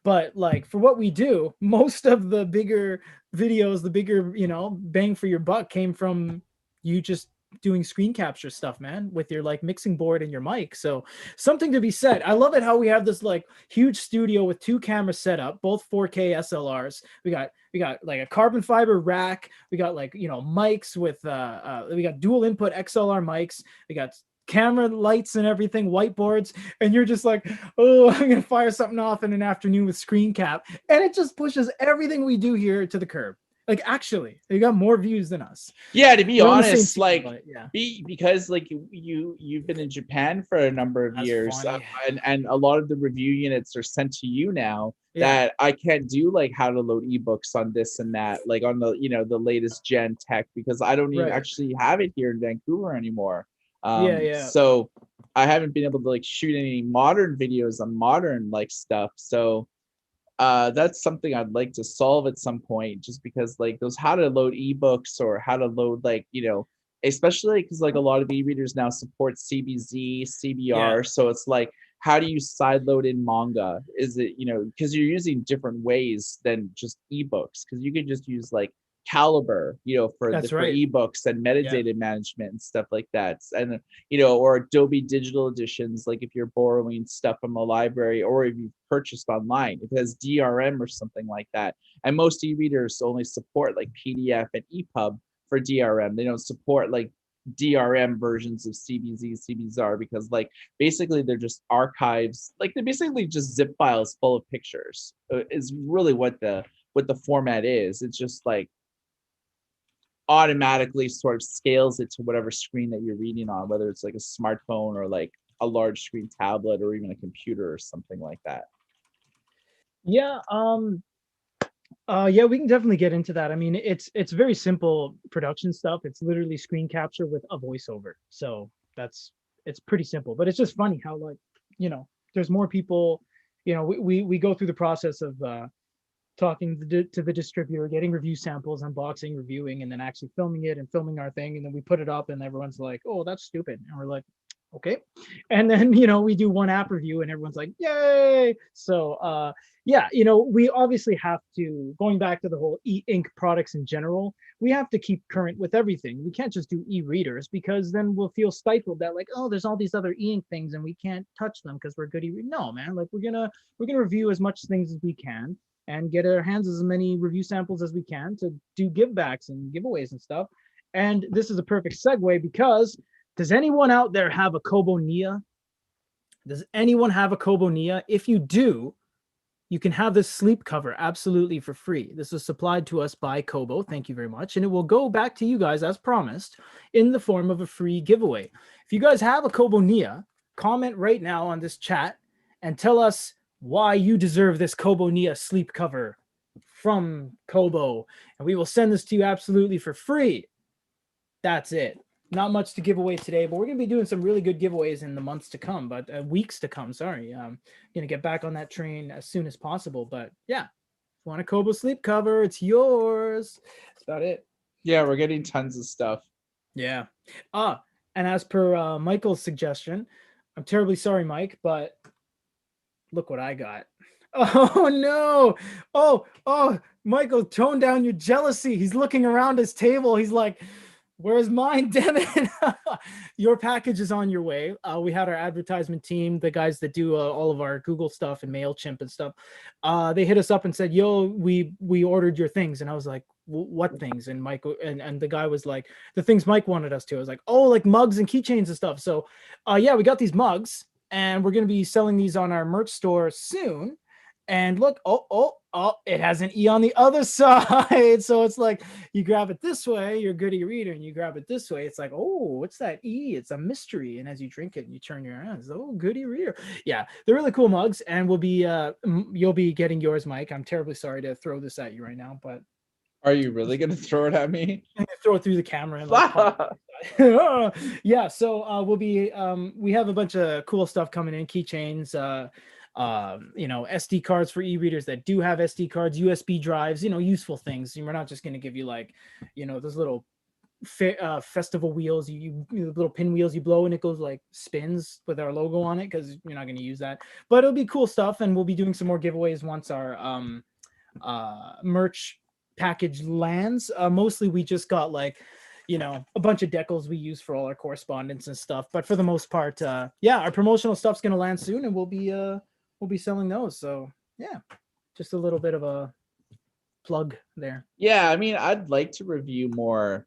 But like for what we do, most of the bigger videos, the bigger, bang for your buck came from you just doing screen capture stuff, man, with your like mixing board and your mic. So something to be said. I love it how we have this like huge studio with two cameras set up, both 4K SLRs. We got like a carbon fiber rack. We got like mics with we got dual input XLR mics. We got camera lights and everything, whiteboards, and you're just like, oh, I'm gonna fire something off in an afternoon with screen cap, and it just pushes everything we do here to the curb. Like actually, they got more views than us. Yeah, to be We're on the same honest, team, like but yeah, because like you've been in Japan for a number of that's years, funny. and a lot of the review units are sent to you now. Yeah, That I can't do like how to load ebooks on this and that, like on the the latest gen tech, because I don't even right. actually have it here in Vancouver anymore. Yeah, yeah. So I haven't been able to like shoot any modern videos on modern like stuff. So that's something I'd like to solve at some point, just because like those how to load ebooks or how to load like especially because like a lot of e-readers now support CBZ, Yeah, CBR, so it's like how do you side load in manga? Is it because you're using different ways than just ebooks, because you can just use like Caliber, for that's for right. ebooks and Yeah. metadata management and stuff like that, and or Adobe Digital Editions, like if you're borrowing stuff from a library or if you've purchased online, it has DRM or something like that. And most e-readers only support like PDF and EPUB for DRM. They don't support like DRM versions of CBZ, CBZR, because like basically they're just archives, like they're basically just zip files full of pictures. Is really what the format is. It's just like automatically sort of scales it to whatever screen that you're reading on, whether it's like a smartphone or like a large screen tablet or even a computer or something like that. Yeah, yeah, we can definitely get into that. I mean, it's very simple production stuff. It's literally screen capture with a voiceover. So that's it's pretty simple. But it's just funny how like, there's more people, we go through the process of talking to the distributor, getting review samples, unboxing, reviewing, and then actually filming it and filming our thing, and then we put it up and everyone's like, "Oh, that's stupid." And we're like, okay. And then we do one app review and everyone's like, yay. So yeah, we obviously have to, going back to the whole e-ink products in general, we have to keep current with everything. We can't just do e-readers, because then we'll feel stifled that like, oh, there's all these other e-ink things and we can't touch them because we're good no, man, like we're gonna review as much things as we can and get our hands as many review samples as we can to do givebacks and giveaways and stuff. And this is a perfect segue, because does anyone out there have a Kobo Nia? Does anyone have a Kobo Nia? If you do, you can have this sleep cover absolutely for free. This was supplied to us by Kobo. Thank you very much. And it will go back to you guys as promised in the form of a free giveaway. If you guys have a Kobo Nia, comment right now on this chat and tell us why you deserve this Kobo Nia sleep cover from Kobo. And we will send this to you absolutely for free. That's it. Not much to give away today, but we're going to be doing some really good giveaways in the months to come, but weeks to come. Sorry. Going to get back on that train as soon as possible. But yeah, if you want a Kobo sleep cover, it's yours. That's about it. Yeah, we're getting tons of stuff. Yeah. And as per Michael's suggestion, I'm terribly sorry, Mike, but look what I got. Oh no. Oh, Michael, tone down your jealousy. He's looking around his table. He's like, where's mine? Damn it. Your package is on your way. We had our advertisement team, the guys that do all of our Google stuff and MailChimp and stuff. They hit us up and said, yo, we ordered your things. And I was like, what things? And Mike and the guy was like, the things Mike wanted us to. I was like, oh, like mugs and keychains and stuff. So yeah, we got these mugs and we're going to be selling these on our merch store soon. And look, oh, it has an E on the other side. So it's like you grab it this way, you're a goody reader, and you grab it this way. It's like, oh, what's that E? It's a mystery. And as you drink it and you turn your eyes, oh, goody reader. Yeah, they're really cool mugs, and we'll be you'll be getting yours, Mike. I'm terribly sorry to throw this at you right now, but Are you really gonna throw it at me? I'm gonna throw it through the camera and like yeah. So we'll be we have a bunch of cool stuff coming in, keychains, SD cards for e-readers that do have SD cards, USB drives, useful things. And we're not just going to give you like, those little festival wheels, little pinwheels you blow and it goes like spins with our logo on it, because you're not going to use that, but it'll be cool stuff. And we'll be doing some more giveaways once our merch package lands. Mostly we just got like, a bunch of decals we use for all our correspondence and stuff, but for the most part, yeah, our promotional stuff's going to land soon, and we'll be selling those. So yeah, just a little bit of a plug there. Yeah, I mean, I'd like to review more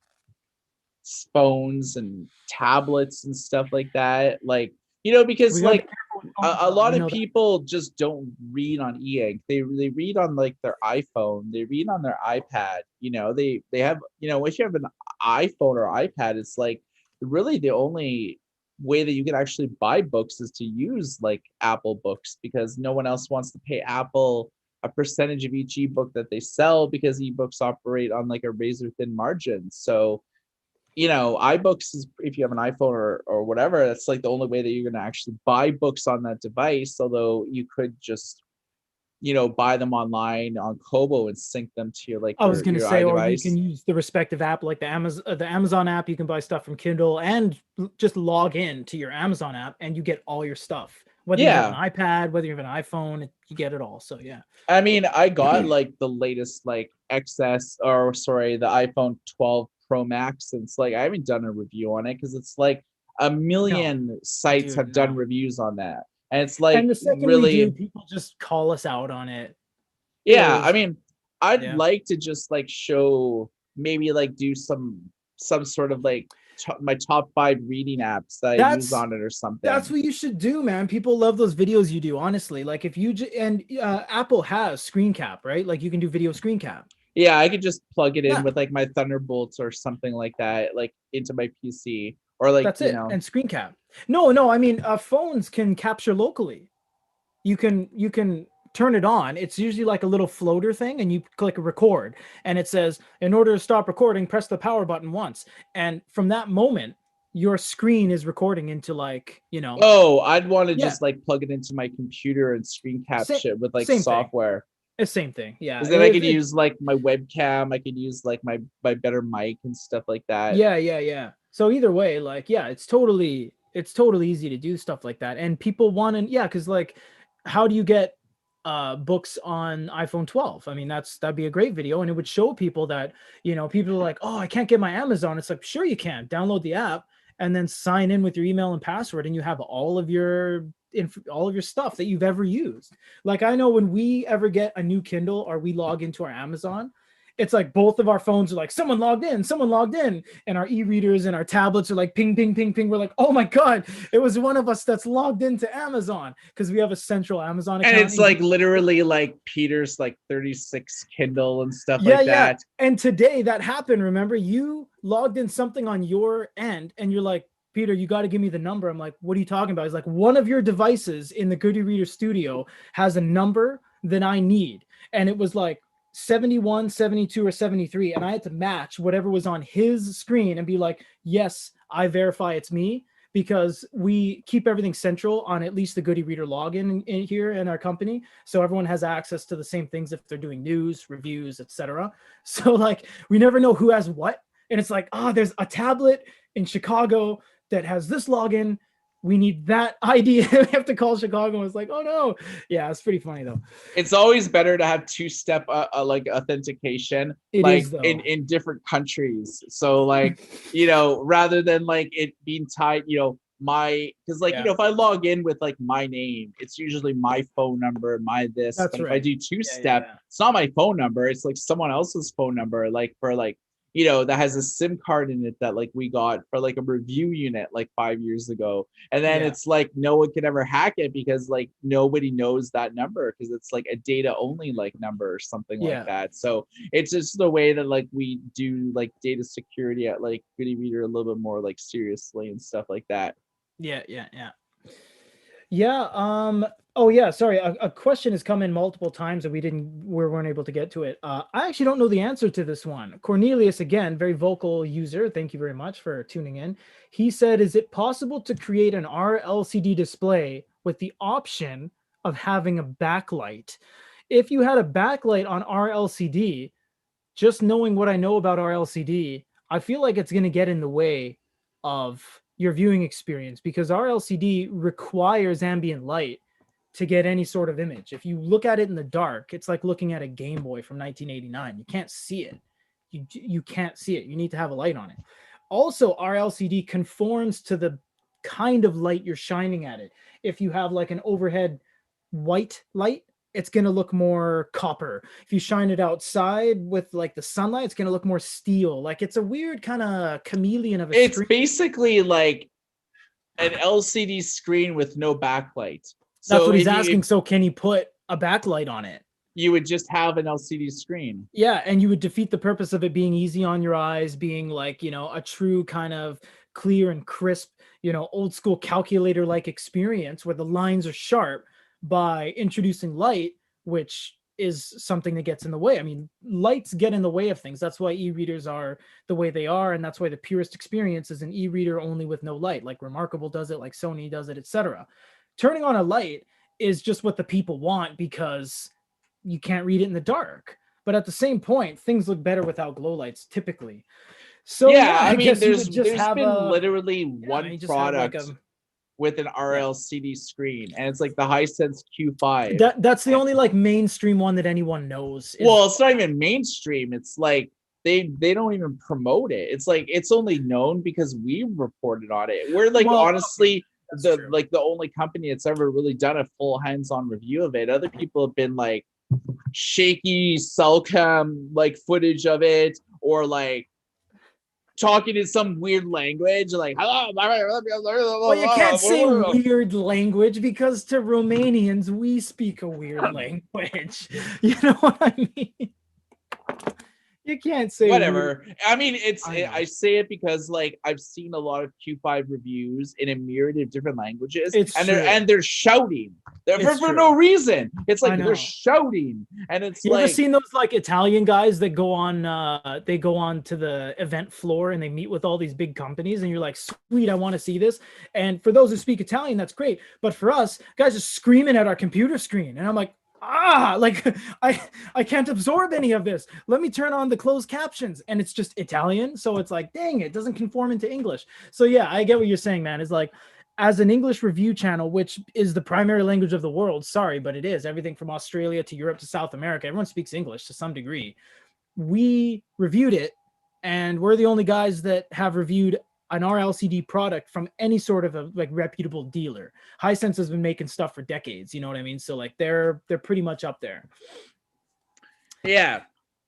phones and tablets and stuff like that. Like, because We got to be like careful with a, phones, a though. lot You of know that. people just don't read on e-ink. They read on like their iPhone. They read on their iPad. They have, once you have an iPhone or iPad, it's like really the only way that you can actually buy books is to use like Apple Books, because no one else wants to pay Apple a percentage of each ebook that they sell, because ebooks operate on like a razor thin margin. So iBooks is, if you have an iPhone or whatever, that's like the only way that you're going to actually buy books on that device. Although you could just, buy them online on Kobo and sync them to your like I was your gonna your say, or you can iDevice. use the respective app, like the Amazon app. You can buy stuff from Kindle and just log in to your Amazon app, and you get all your stuff. Whether you have an Yeah, iPad, whether you have an iPhone, you get it all. So yeah. I mean, I got like the latest like XS, or sorry, the iPhone 12 Pro Max. And it's like I haven't done a review on it because it's like a No, million sites dude, have done no. reviews on that, and it's like And the second we do, really. people just call us out on it. It Yeah, I was, mean, I'd yeah. like to just like show, maybe like do some sort of like my top 5 reading apps that I use That's on it or that's something. what you should do, man. People love those videos you do. Honestly, like if you and Apple has screen cap, right? Like you can do video screen cap. Yeah, I could just plug it in Yeah, with like my Thunderbolts or something like that, like into my PC, or like, that's it. And screen cap. No, no, I mean, phones can capture locally. You can turn it on. It's usually like a little floater thing, and you click record, and it says, in order to stop recording, press the power button once. And from that moment, your screen is recording into like, oh, I'd want to yeah, just like plug it into my computer and screen cap same shit with like same thing. software. It's same thing. Yeah. Because then I If could it use like my webcam, I could use like my better mic and stuff like that. Yeah, yeah, yeah. So either way, like, yeah, it's totally easy to do stuff like that. And people want to, yeah, because like, how do you get books on iPhone 12? I mean, that'd be a great video, and it would show people that, people are like, oh, I can't get my Amazon. It's like, sure you can. Download the app and then sign in with your email and password, and you have all of your stuff that you've ever used. Like, I know when we ever get a new Kindle or we log into our Amazon, it's like both of our phones are like, someone logged in, and our e-readers and our tablets are like, ping, ping, ping, ping. We're like, oh my god, it was one of us that's logged into Amazon, because we have a central Amazon And account it's in like here. literally like Peter's like 36 Kindle and stuff Yeah, like yeah. that. And today that happened. Remember, you logged in something on your end, and you're like, Peter, you got to give me the number. I'm like, what are you talking about? He's like, one of your devices in the Goody Reader studio has a number that I need. And it was like 71, 72, or 73. And I had to match whatever was on his screen and be like, yes, I verify it's me, because we keep everything central on at least the Goody Reader login in here in our company, so everyone has access to the same things if they're doing news, reviews, etc. So like, we never know who has what, and it's like, there's a tablet in Chicago that has this login. We need that ID. We have to call Chicago, and it's like, oh no. Yeah, it's pretty funny though. It's always better to have two-step like authentication, It like is in though. different countries. So like, rather than like it being tied, my, because like, Yeah, if I log in with like my name, it's usually my phone number, my this. that's But if I right. do Yeah, two-step, yeah, it's not my phone number, it's like someone else's phone number, like for like, that has a SIM card in it that like we got for like a review unit like 5 years ago. And then yeah, it's like no one can ever hack it, because like nobody knows that number, because it's like a data only like number or something like yeah, that. So it's just the way that like we do like data security at like Goody Reader a little bit more like seriously and stuff like that. yeah, yeah, yeah. Yeah. Oh yeah. Sorry. A question has come in multiple times that we weren't able to get to it. I actually don't know the answer to this one. Cornelius, again, very vocal user. Thank you very much for tuning in. He said, "Is it possible to create an RLCD display with the option of having a backlight? If you had a backlight on RLCD, just knowing what I know about RLCD, I feel like it's going to get in the way of your viewing experience because our LCD requires ambient light to get any sort of image. If you look at it in the dark, it's like looking at a Game Boy from 1989. You can't see it. You can't see it. You need to have a light on it. Also, our LCD conforms to the kind of light you're shining at it. If you have like an overhead white light, it's going to look more copper. If you shine it outside with like the sunlight, it's going to look more steel. Like it's a weird kind of chameleon of a It's screen. basically like an LCD screen with no backlight. That's So what he's asking. So can you put a backlight on it? you would just have an LCD screen. Yeah, and you would defeat the purpose of it being easy on your eyes, being like, a true kind of clear and crisp, old school calculator like experience where the lines are sharp by introducing light, which is something that gets in the way. I mean, lights get in the way of things. That's why e-readers are the way they are, and that's why the purest experience is an e-reader only with no light, like Remarkable does it, like Sony does it, etc. Turning on a light is just what the people want because you can't read it in the dark. But at the same point, things look better without glow lights typically. So Yeah, I mean, guess you would just there's have been a literally one you just have like product with an RLCD screen, and it's like the Hisense Q5. That's the only like mainstream one that anyone knows. Well, it's not even mainstream. It's like they don't even promote it. It's like it's only known because we reported on it. We're like honestly the only company that's ever really done a full hands-on review of it. Other people have been like shaky cellcam like footage of it, or like talking in some weird language like hello. Well, you can't say weird language because to Romanians we speak a weird language. You know what I mean? You can't say whatever. I mean, I say it because like I've seen a lot of Q5 reviews in a myriad of different languages, and they're shouting. For no reason. It's like they're shouting, and it's you ever seen those like Italian guys that go on to the event floor and they meet with all these big companies, and you're like, sweet, I want to see this. And for those who speak Italian, that's great. But for us, guys are screaming at our computer screen, and I'm like, like I can't absorb any of this. Let me turn on the closed captions, and it's just Italian, so it's like, dang, it doesn't conform into English. So yeah, I get what you're saying, man. It's like, as an English review channel, which is the primary language of the world, sorry, but it is everything from Australia to Europe to South America, everyone speaks English to some degree. We reviewed it, and we're the only guys that have reviewed an RLCD product from any sort of a like reputable dealer. Hisense has been making stuff for decades, you know what I mean? So like they're pretty much up there. Yeah,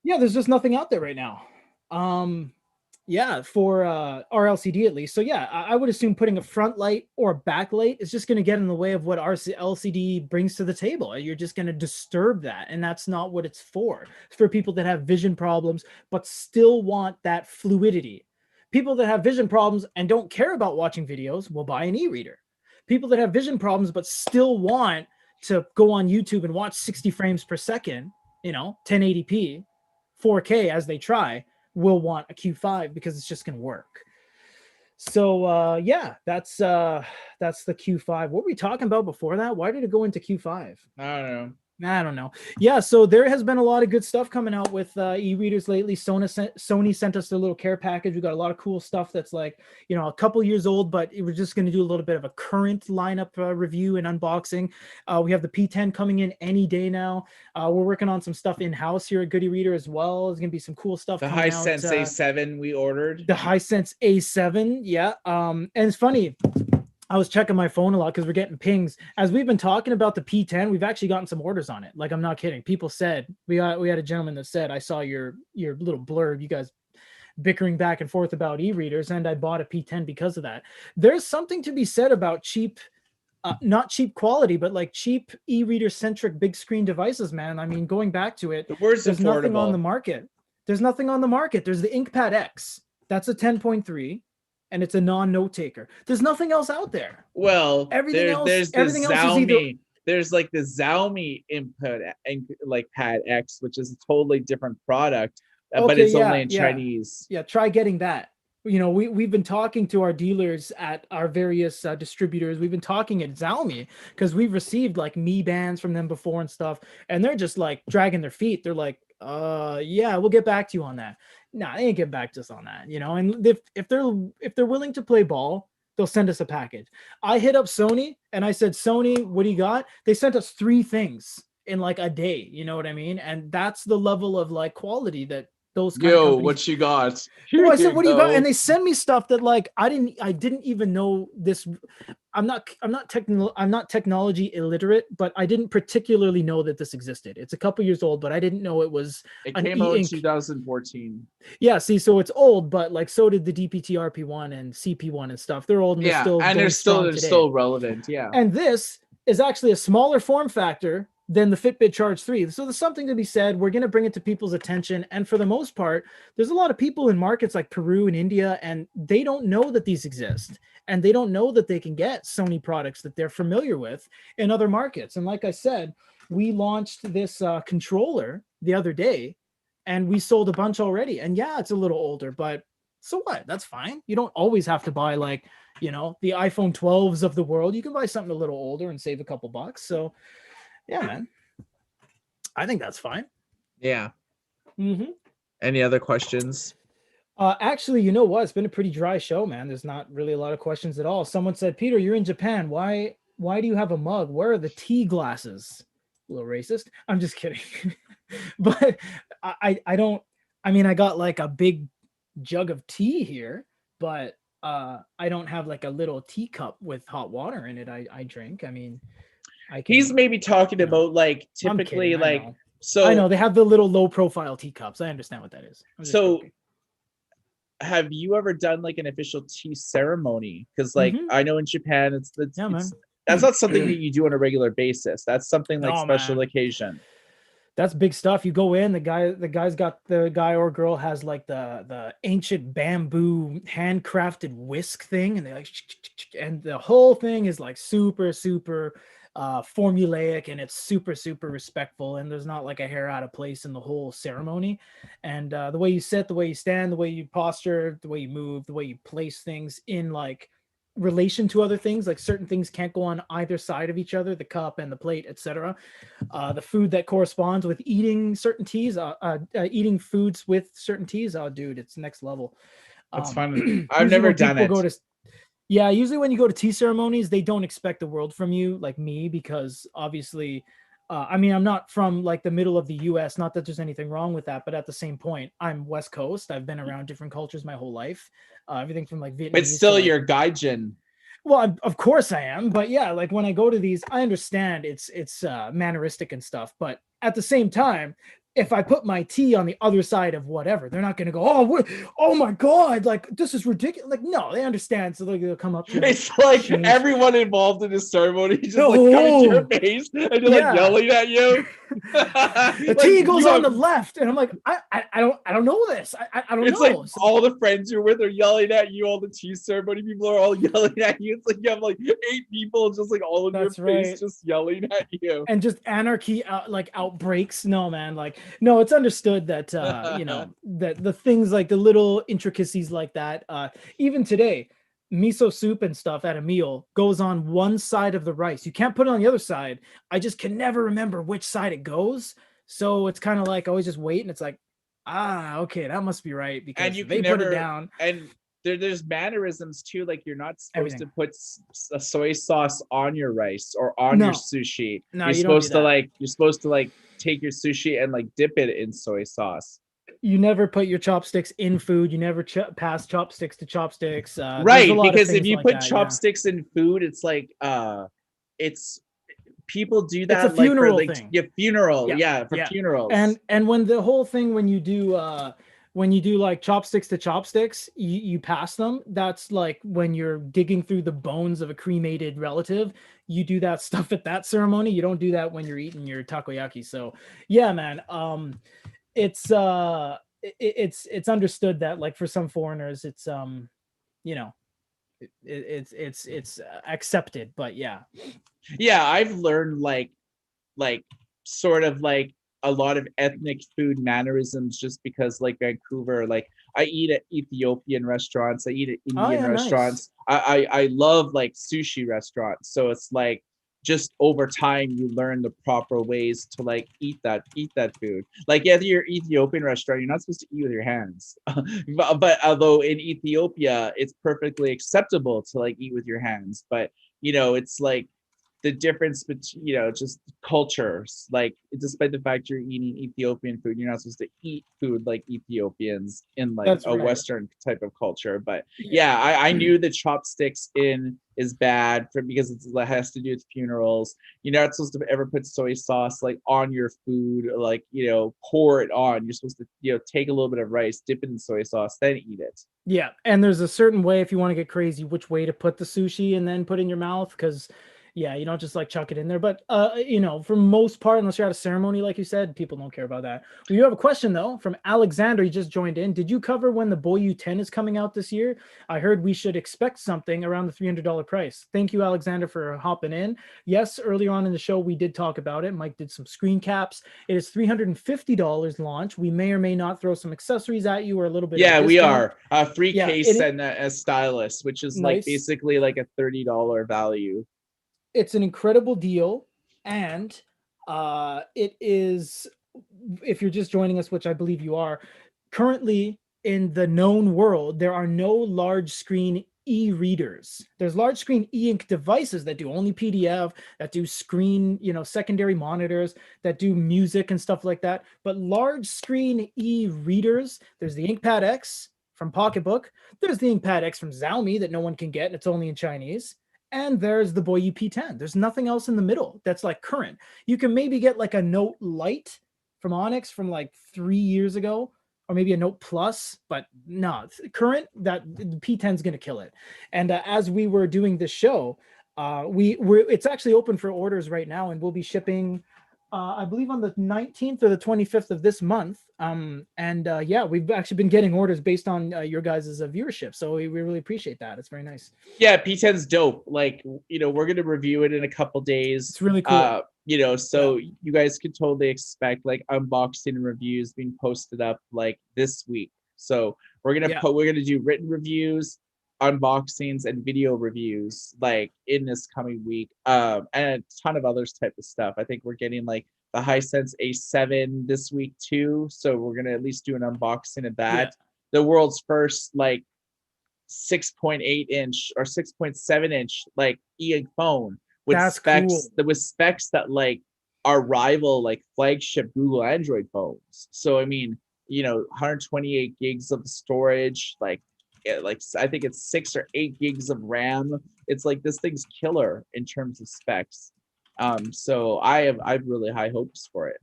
there's just nothing out there right now. For RLCD at least. So yeah, I would assume putting a front light or a back light is just going to get in the way of what LCD brings to the table. You're just going to disturb that, and that's not what it's for. It's for people that have vision problems but still want that fluidity. People that have vision problems and don't care about watching videos will buy an e-reader. People that have vision problems but still want to go on YouTube and watch 60 frames per second, 1080p, 4K as they try, will want a Q5 because it's just going to work. So that's the Q5. What were we talking about before that? Why did it go into Q5? I don't know. Yeah, so there has been a lot of good stuff coming out with e-readers lately. Sony sent us a little care package. We got a lot of cool stuff that's like, a couple years old, but we're just going to do a little bit of a current lineup review and unboxing. We have the P10 coming in any day now. We're working on some stuff in-house here at Good e-Reader as well. There's going to be some cool stuff coming out. The Hisense A7 we ordered. The Hisense A7, yeah. And it's funny, I was checking my phone a lot because we're getting pings. As we've been talking about the P10, we've actually gotten some orders on it. Like, I'm not kidding. People said, we had a gentleman that said, I saw your little blurb, you guys bickering back and forth about e-readers, and I bought a P10 because of that. There's something to be said about cheap, not cheap quality, but like cheap e-reader centric big screen devices, man. I mean, going back to it, there's nothing on the market. There's nothing on the market. There's the InkPad X. That's a 10.3. and it's a non-note taker. There's nothing else out there. Well, there's the Xiaomi. There's like the Xiaomi input and like Pad X, which is a totally different product, but it's only in Chinese. Yeah, try getting that. We've been talking to our dealers at our various distributors. We've been talking at Xiaomi because we've received like Mi bands from them before and stuff, and they're just like dragging their feet. They're like, Yeah, we'll get back to you on that. Nah, they ain't get back to us on that, you know. And if they're willing to play ball, they'll send us a package. I hit up Sony and I said, Sony, what do you got? They sent us 3 things in like a day. You know what I mean? And that's the level of like quality that those kind of Yo, companies. what you got? Well, Here I said, you what do you got? And go. they send me stuff that like I didn't even know this. I'm not technology illiterate, but I didn't particularly know that this existed. It's a couple years old, but I didn't know it was It an came out in e-ink. 2014. Yeah, see, so it's old, but like so did the DPT-RP1 and CP1 and stuff. They're old and they're Yeah, still and going strong they're today. still relevant. Yeah. And this is actually a smaller form factor than the Fitbit Charge 3. So there's something to be said. We're going to bring it to people's attention. And for the most part, there's a lot of people in markets like Peru and India, and they don't know that these exist. And they don't know that they can get Sony products that they're familiar with in other markets. And like I said, we launched this controller the other day and we sold a bunch already. And yeah, it's a little older, but so what? That's fine. You don't always have to buy like, you know, the iPhone 12s of the world. You can buy something a little older and save a couple bucks. So yeah, man, I think that's fine. Yeah. Mm-hmm. Any other questions? Actually, you know what? It's been a pretty dry show, man. There's not really a lot of questions at all. Someone said, Peter, you're in Japan. Why do you have a mug? Where are the tea glasses? A little racist. I'm just kidding. But I don't, I mean, I got like a big jug of tea here, but I don't have like a little teacup with hot water in it. I drink. I mean, I can. He's maybe talking you know, about like I'm typically kidding, like I know. so. I know they have the little low profile teacups. I understand what that is. I'm just So joking. have you ever done like an official tea ceremony? Because like Mhm. I know in Japan Yeah, man. that's not something that you do on a regular basis. That's something like No, special man. occasion. That's big stuff. You go in, the guy or girl has like the ancient bamboo handcrafted whisk thing, and they like and the whole thing is like super formulaic, and it's super respectful, and there's not like a hair out of place in the whole ceremony. And the way you sit, the way you stand, the way you posture, the way you move, the way you place things in like relation to other things, like certain things can't go on either side of each other, the cup and the plate, etc. The food that corresponds with eating certain teas, eating foods with certain teas. Oh, dude, it's next level. That's fun. I've Usually never when done people it. go to, yeah, usually when you go to tea ceremonies, they don't expect the world from you, like me, because obviously, I mean, I'm not from like the middle of the U.S. Not that there's anything wrong with that, but at the same point, I'm West Coast. I've been around different cultures my whole life. Everything from like But Vietnamese to still, like, your gaijin. well, of course I am, but yeah, like when I go to these, I understand it's manneristic and stuff, but at the same time, if I put my tea on the other side of whatever, they're not going to go, oh, oh my god, like this is ridiculous. Like no, they understand, so they'll come up to you. It's like change. everyone involved in this ceremony just like Oh, coming to your face and they're like yeah. yelling at you. The Like tea goes you on have, the left, and I'm like, I don't know this. I don't it's like know. So, all the friends you're with are yelling at you. All the tea ceremony people are all yelling at you. It's like you have like 8 people just like all in your that's face right. just yelling at you. And just anarchy like outbreaks. No, man, like no, it's understood that you know that the things like the little intricacies like that, even today, miso soup and stuff at a meal goes on one side of the rice. You can't put it on the other side. I just can never remember which side it goes, so it's kind of like I always just wait, and it's like, okay, that must be right, And because you they can put it never, down. and there's mannerisms too, like you're not supposed Everything. to put a soy sauce on your rice or on your No, sushi. no, You're you don't do supposed to that. like take your sushi and like dip it in soy sauce. You never put your chopsticks in food. You never pass chopsticks to chopsticks. There's a Right, lot of because if things you like put that. Yeah, chopsticks in food, it's like it's people do it's a that like for funeral like thing. your funeral, Yeah, yeah, for yeah. funerals. And when the whole thing when you do like chopsticks to chopsticks, you pass them. That's like when you're digging through the bones of a cremated relative. You do that stuff at that ceremony. You don't do that when you're eating your takoyaki. So yeah, man. It's it's understood that like for some foreigners, it's you know, it's accepted. But yeah, Yeah, I've learned like sort of like a lot of ethnic food mannerisms just because like Vancouver, like I eat at Ethiopian restaurants, I eat at oh Indian yeah, nice. restaurants. I love like sushi restaurants. So it's like just over time you learn the proper ways to like eat that food. Like if you're Ethiopian restaurant, you're not supposed to eat with your hands. But although in Ethiopia it's perfectly acceptable to like eat with your hands, but it's like the difference between just cultures. Like despite the fact you're eating Ethiopian food, you're not supposed to eat food like Ethiopians in like That's a right. Western type of culture. But Yeah. I knew the chopsticks in is bad because it has to do with funerals. You're not supposed to ever put soy sauce like on your food, like pour it on. You're supposed to take a little bit of rice, dip it in soy sauce, then eat it. Yeah, and there's a certain way if you want to get crazy, which way to put the sushi and then put in your mouth, because yeah, you don't just like chuck it in there. But for most part, unless you're at a ceremony, like you said, people don't care about that. We do have a question though from Alexander. He just joined in. Did you cover when the Boyue 10 is coming out this year? I heard we should expect something around the $300 price. Thank you, Alexander, for hopping in. Yes, earlier on in the show we did talk about it. Mike did some screen caps. It is $350 launch. We may or may not throw some accessories at you or a little bit. Yeah, of we discount. are. Free Yeah, case and a stylus, which is like nice. basically like a $30 value. It's an incredible deal, and it is, if you're just joining us, which I believe you are, currently in the known world, there are no large screen e-readers. There's large screen e-ink devices that do only PDF, that do screen, secondary monitors, that do music and stuff like that. But large screen e-readers, there's the InkPad X from Pocketbook. There's the InkPad X from Xiaomi that no one can get, and it's only in Chinese. And there's the Boyue P10. There's nothing else in the middle that's like current. You can maybe get like a Note Lite from Onyx from like 3 years ago, or maybe a Note Plus, but no, current, that the P10 is going to kill it. And as we were doing this show, it's actually open for orders right now, and we'll be shipping, I believe, on the 19th or the 25th of this month. Yeah, we've actually been getting orders based on your guys' viewership, so we really appreciate that. It's very nice. Yeah, P10's dope. Like, we're gonna review it in a couple days. It's really cool. So you guys could totally expect like unboxing reviews being posted up like this week. So we're gonna do written reviews, unboxings, and video reviews like in this coming week. And a ton of others type of stuff. I think we're getting like the Hisense A7 this week too. So we're gonna at least do an unboxing of that. Yeah. The world's first like 6.8 inch or 6.7 inch like e-ink phone with specs that like are rival like flagship Google Android phones. So I mean, 128 gigs of storage, like I think it's 6 or 8 gigs of RAM. It's like this thing's killer in terms of specs. So I've really high hopes for it.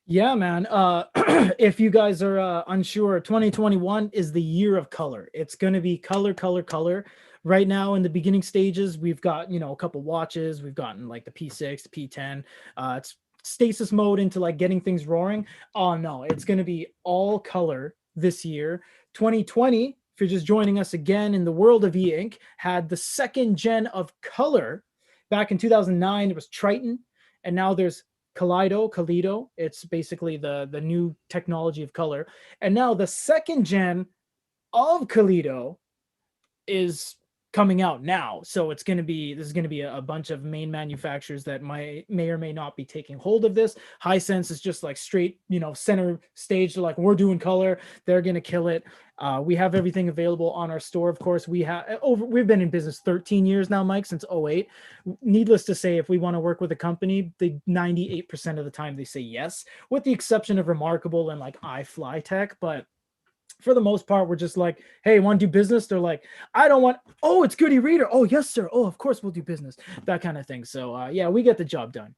Yeah, man. If you guys are unsure, 2021 is the year of color. It's going to be color, color, color. Right now, in the beginning stages, we've got, a couple watches. We've gotten like the P6, P10. It's stasis mode into like getting things roaring. Oh, no, it's going to be all color this year. 2020, if you're just joining us again in the world of e-ink, had the second gen of color. Back in 2009, it was Triton. And now there's Kaleido. It's basically the new technology of color. And now the second gen of Kaleido is coming out now. So this is going to be a bunch of main manufacturers that may or may not be taking hold of this. Hisense is just like straight, center stage. They're like, we're doing color. They're going to kill it. We have everything available on our store. Of course, we've been in business 13 years now, Mike, since 2008. Needless to say, if we want to work with a company, 98% of the time they say yes, with the exception of Remarkable and like iFlyTech. But for the most part, we're just like, hey, want to do business? They're like, I don't want, oh, it's Goody Reader. Oh, yes, sir. Oh, of course we'll do business. That kind of thing. So yeah, we get the job done.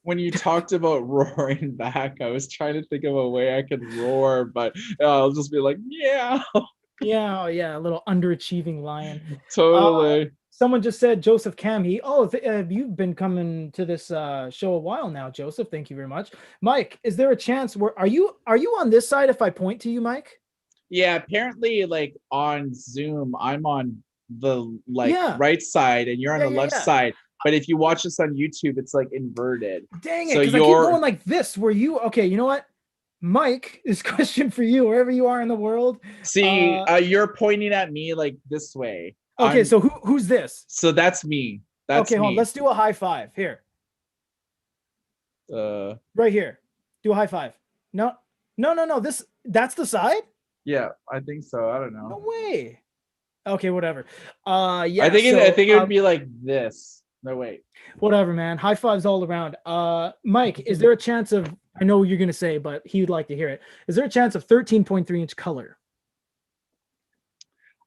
When you talked about roaring back, I was trying to think of a way I could roar, but I'll just be like, yeah. Yeah, a little underachieving lion. Totally. Someone just said Joseph Camhy. Oh, you've been coming to this show a while now, Joseph. Thank you very much. Mike, is there a chance are you on this side if I point to you, Mike? Yeah, apparently like on Zoom, I'm on the right side and you're on the left side. But if you watch this on YouTube, it's like inverted. Dang it, because I keep going like this. Okay, you know what? Mike, this question for you, wherever you are in the world. See, you're pointing at me like this way. Okay, so who's this? So that's me. That's Okay, hold on. me. Let's do a high five here. Uh, Right here. Do a high five. No, no. That's the side? Yeah, I think so. I don't No know. way. Okay, whatever. I Yeah, think I so think it would be like this. No, wait. whatever, man. High fives all around. Mike, is there a chance of, I know what you're gonna say, but he would like to hear it. Is there a chance of 13.3-inch color?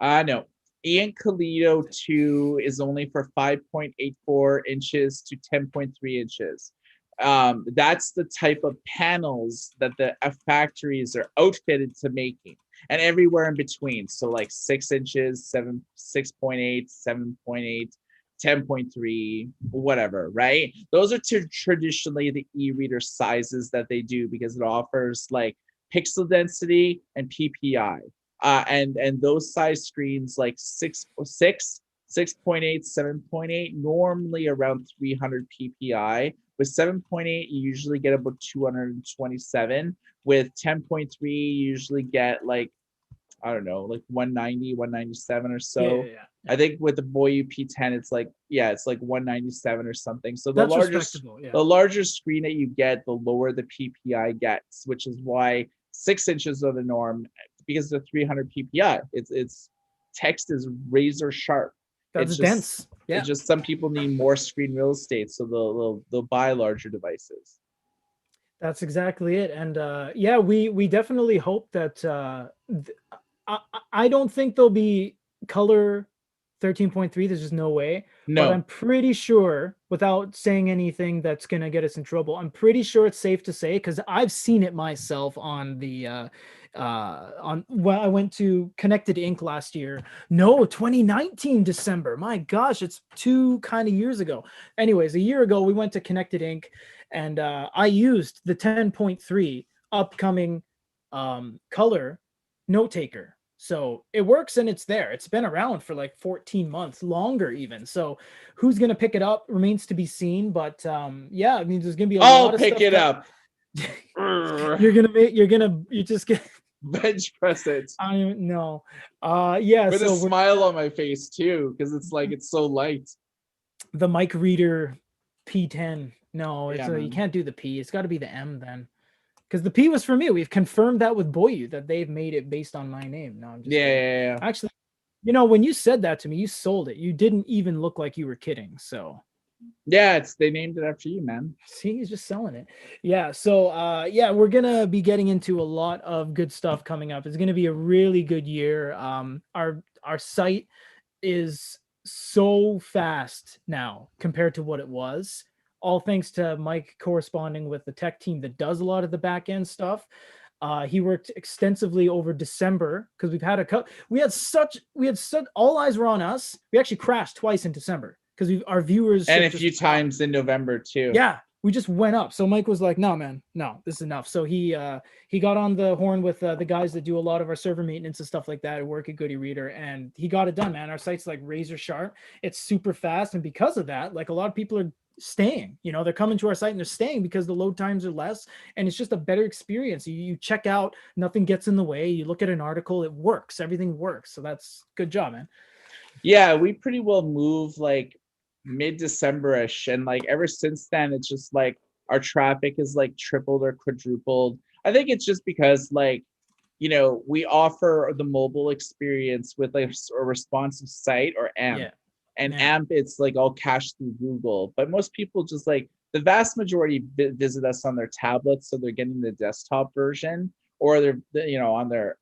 No. Ian Colito 2 is only for 5.84 inches to 10.3 inches. That's the type of panels that the factories are outfitted to making, and everywhere in between. So like 6 inches, 6.8, 7.8, 10.3, whatever, right? Those are traditionally the e-reader sizes that they do because it offers like pixel density and PPI. And those size screens like 6.8, 7.8, normally around 300 PPI. With 7.8, you usually get about 227. With 10.3, you usually get like, I don't know, like 190, 197 or so. Yeah. I think with the Boyue P10, it's like, yeah, it's like 197 or something. So That's respectable. Yeah. the larger screen that you get, the lower the PPI gets, which is why 6 inches are the norm because of 300 PPI. It's text is razor sharp. That's It's dense. Yeah. it's just some people need more screen real estate, so they'll buy larger devices. That's exactly it. And yeah, we definitely hope that I don't think there'll be color 13.3. There's just no way. But I'm No, pretty sure, without saying anything that's gonna get us in trouble, I'm pretty sure it's safe to say, because I've seen it myself on the on when I went to Connected Ink last year. No, 2019 December. My gosh, it's 2 kind of years ago. Anyways, a year ago we went to Connected Ink, and I used the 10.3 upcoming color note taker. So it works and it's there. It's been around for like 14 months, longer even. So who's gonna pick it up remains to be seen. But yeah, I mean, there's gonna be a I'll lot of pick stuff. it up. You're just gonna. Bench press it I don't even know. Yeah. with a So smile on my face too, because it's like it's so light. the mic reader P10. No, it's Yeah, you man. can't do the P. It's got to be the M then, because the P was for me. We've confirmed that with Boyue that they've made it based on my name. No, I'm just kidding. Yeah. Actually, you know, when you said that to me, you sold it. You didn't even look like you were kidding. So Yeah, they named it after you, man. see, he's just selling it. Yeah. So yeah, we're gonna be getting into a lot of good stuff coming up. It's gonna be a really good year. Our site is so fast now compared to what it was. All thanks to Mike corresponding with the tech team that does a lot of the back end stuff. He worked extensively over December because we had such all eyes were on us. We actually crashed twice in December because our viewers And a few times in November too. yeah, we just went up. So Mike was like, "No, man, no, this is enough." So he got on the horn with the guys that do a lot of our server maintenance and stuff like that at work at Goody Reader, and he got it done, man. Our site's like razor sharp. It's super fast, and because of that, like a lot of people are staying. You know, they're coming to our site and they're staying because the load times are less, and it's just a better experience. You check out, nothing gets in the way. You look at an article, it works. Everything works. So that's good job, man. Yeah, we pretty well move like mid-December-ish, and like ever since then it's just like our traffic is like tripled or quadrupled. I think it's just because like, you know, we offer the mobile experience with like a responsive site or AMP. Yeah. And Yeah. AMP, it's like all cached through Google, but most people just like the vast majority visit us on their tablets, so they're getting the desktop version, or they're, you know, on their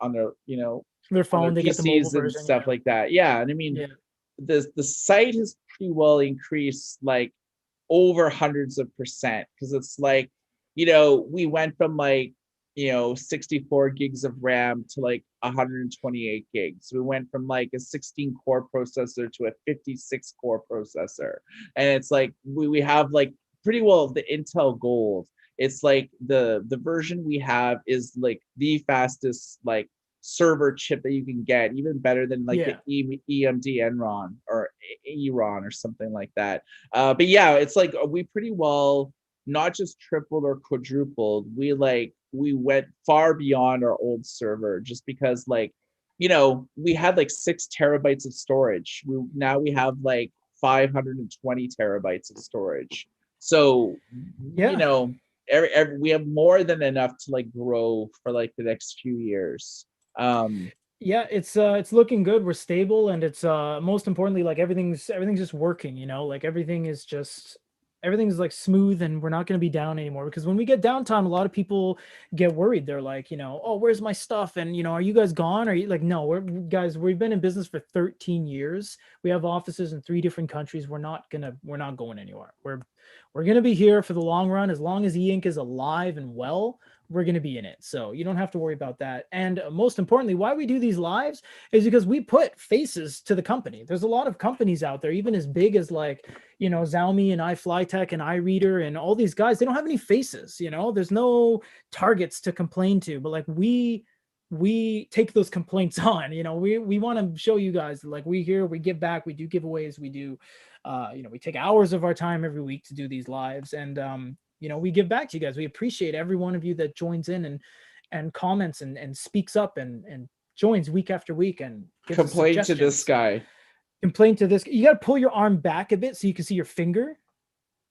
you know, Their phone, they get the mobile PCs and version. stuff Yeah. like that. Yeah, and I mean, Yeah. the site has pretty well increased like over hundreds of percent, because it's like, you know, we went from like, you know, 64 gigs of RAM to like 128 gigs. We went from like a 16 core processor to a 56 core processor, and it's like we have like pretty well the Intel Gold. It's like the version we have is like the fastest like server chip that you can get, even better than like Yeah. the EMD Enron or ERON or something like that. But yeah, it's like we pretty well not just tripled or quadrupled. We went far beyond our old server just because, like, you know, we had like 6 terabytes of storage. We have like 520 terabytes of storage. So, Yeah. you know, we have more than enough to like grow for like the next few years. Yeah, it's looking good. We're stable, and it's most importantly, like everything's just working, you know, like everything's like smooth, and we're not going to be down anymore. Because when we get downtime, a lot of people get worried. They're like, you know, oh, where's my stuff? And you know, are you guys gone? Are you like, no, we've been in business for 13 years. We have offices in 3 different countries. We're not going anywhere. We're gonna be here for the long run. As long as E-Ink is alive and well, we're going to be in it. So you don't have to worry about that. And most importantly, why we do these lives is because we put faces to the company. There's a lot of companies out there, even as big as like, you know, Xiaomi and iFlyTech and iReader and all these guys, they don't have any faces, you know, there's no targets to complain to, but like we take those complaints on, you know, we want to show you guys like we give back, we do giveaways, we do, you know, we take hours of our time every week to do these lives. And, you know, we give back to you guys. We appreciate every one of you that joins in and comments and speaks up and joins week after week and gives us Complain to this suggestions. guy. Complain to this. You got to pull your arm back a bit so you can see your finger.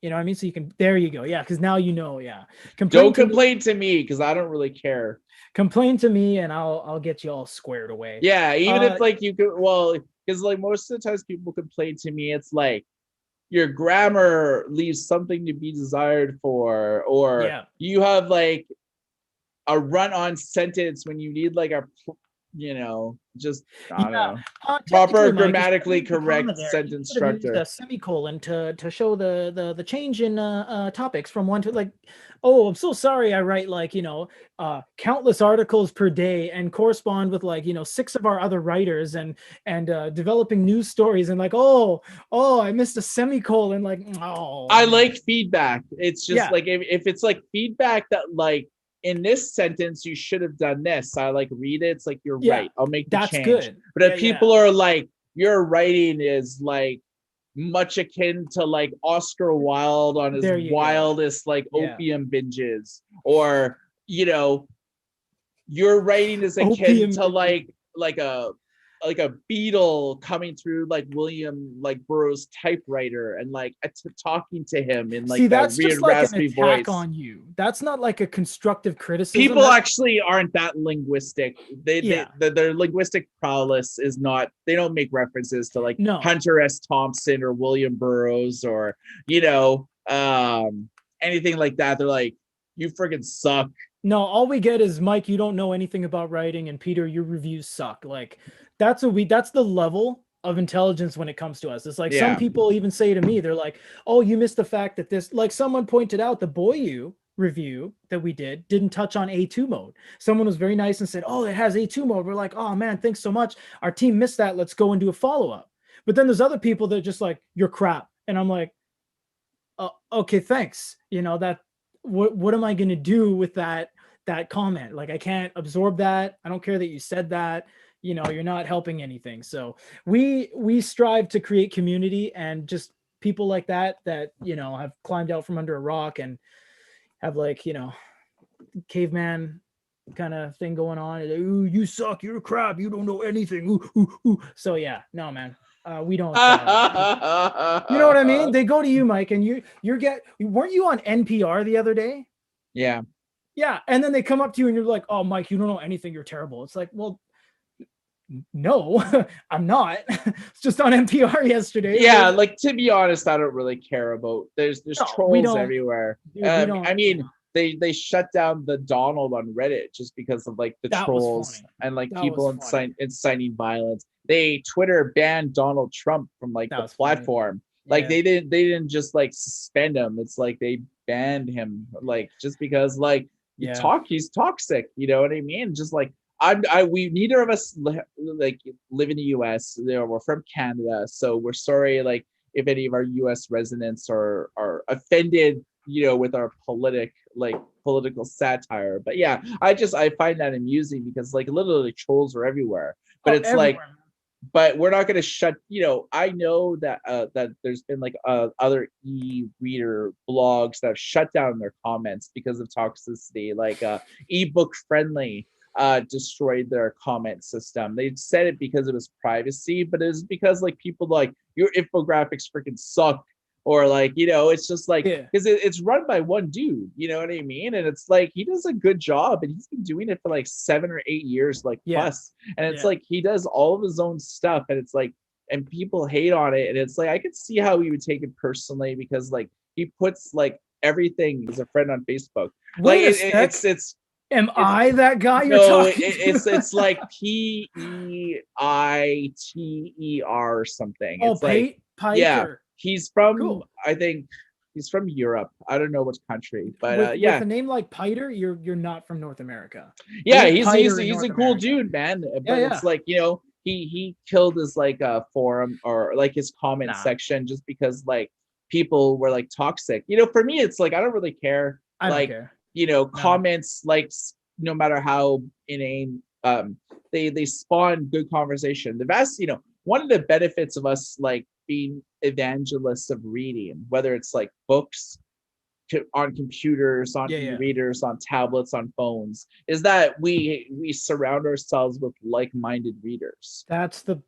You know what I mean? So you can, there you go. Yeah. Cause now, you know, yeah. Don't complain to me because I don't really care. Complain to me and I'll get you all squared away. Yeah. Even if like you could, well, because like most of the times people complain to me, it's like, your grammar leaves something to be desired for, or you have like a run-on sentence when you need like a, you know, just I don't know, proper grammatically correct sentence structure. A semicolon to show the change in topics from one to like, oh, I'm so sorry. I write like, you know, countless articles per day and correspond with like, you know, 6 of our other writers and developing news stories and like, oh, I missed a semicolon. Like, oh, I like feedback. It's just like if it's like feedback that like, in this sentence, you should have done this. I like read it. It's like, you're right. I'll make the change. Good. But if people are like, your writing is like much akin to like Oscar Wilde on his wildest like opium binges, or, you know, your writing is akin to like a beetle coming through like William like Burroughs typewriter and like talking to him in like that weird raspy voice on you. That's not like a constructive criticism. People actually aren't that linguistic. Their linguistic prowess is not, they don't make references to like Hunter S. Thompson or William Burroughs or, you know, anything like that. They're like, you freaking suck. No, all we get is, Mike, you don't know anything about writing, and Peter, your reviews suck. Like that's the level of intelligence when it comes to us. It's like some people even say to me, they're like, oh, you missed the fact that this, like someone pointed out the Boyue review that we didn't touch on A2 mode. Someone was very nice and said, oh, it has A2 mode. We're like, oh man, thanks so much. Our team missed that. Let's go and do a follow-up. But then there's other people that are just like, you're crap. And I'm like, okay, thanks. You know, that what am I going to do with that comment? Like, I can't absorb that. I don't care that you said that. You know, you're not helping anything. So we strive to create community, and just people like that, you know, have climbed out from under a rock and have like, you know, caveman kind of thing going on. Like, ooh, you suck. You're crap. You don't know anything. Ooh, ooh, ooh. So yeah, no, man. We don't. You know what I mean? They go to you, Mike, and weren't you on NPR the other day? Yeah. Yeah, and then they come up to you and you're like, "Oh, Mike, you don't know anything. You're terrible." It's like, well, no, I'm not. It's just on NPR yesterday. Yeah, like to be honest, I don't really care about. There's trolls everywhere. Dude, I mean, they shut down the Donald on Reddit just because of like the trolls and like people inciting violence. Twitter banned Donald Trump from like the platform. Like they didn't just like suspend him. It's like they banned him, like just because like he's toxic. You know what I mean? Just like we neither of us like live in the US. You know, we're from Canada, so we're sorry like if any of our US residents are offended, you know, with our political satire. But yeah, I find that amusing because like literally trolls are everywhere. But it's everywhere. Like, but we're not going to shut, you know, I know that that there's been like other e-reader blogs that have shut down their comments because of toxicity, like ebook friendly. destroyed their comment system. They said it because it was privacy, but it was because like people like your infographics freaking suck, or like, you know, it's just like Yeah. because it's run by one dude, you know what I mean? And it's like he does a good job, and he's been doing it for like 7 or 8 years, like Yeah. plus. And it's Yeah. like he does all of his own stuff, and it's like, and people hate on it, and it's like I could see how he would take it personally because like he puts like everything. He's a friend on Facebook. Like Wait a sec. Am it's I that guy you're no, talking to? it's like Peiter or something. Oh, It's like, yeah, Piker. he's from, Cool. I think he's from Europe. I don't know which country, but With yeah, a name like Piter, you're not from North America. yeah, Ain't he's Piter in he's North a cool America. dude, man. Yeah, But it's yeah. like, you know, he killed his like forum or like his comment Nah, section just because like people were like toxic. You know, for me, it's like I don't really care. I don't Like, care. you know, No. comments like no matter how inane, they spawn good conversation. The best, you know, one of the benefits of us like being evangelists of reading, whether it's like books on computers, on Yeah, yeah. e-readers, on tablets, on phones, is that we surround ourselves with like-minded readers. That's the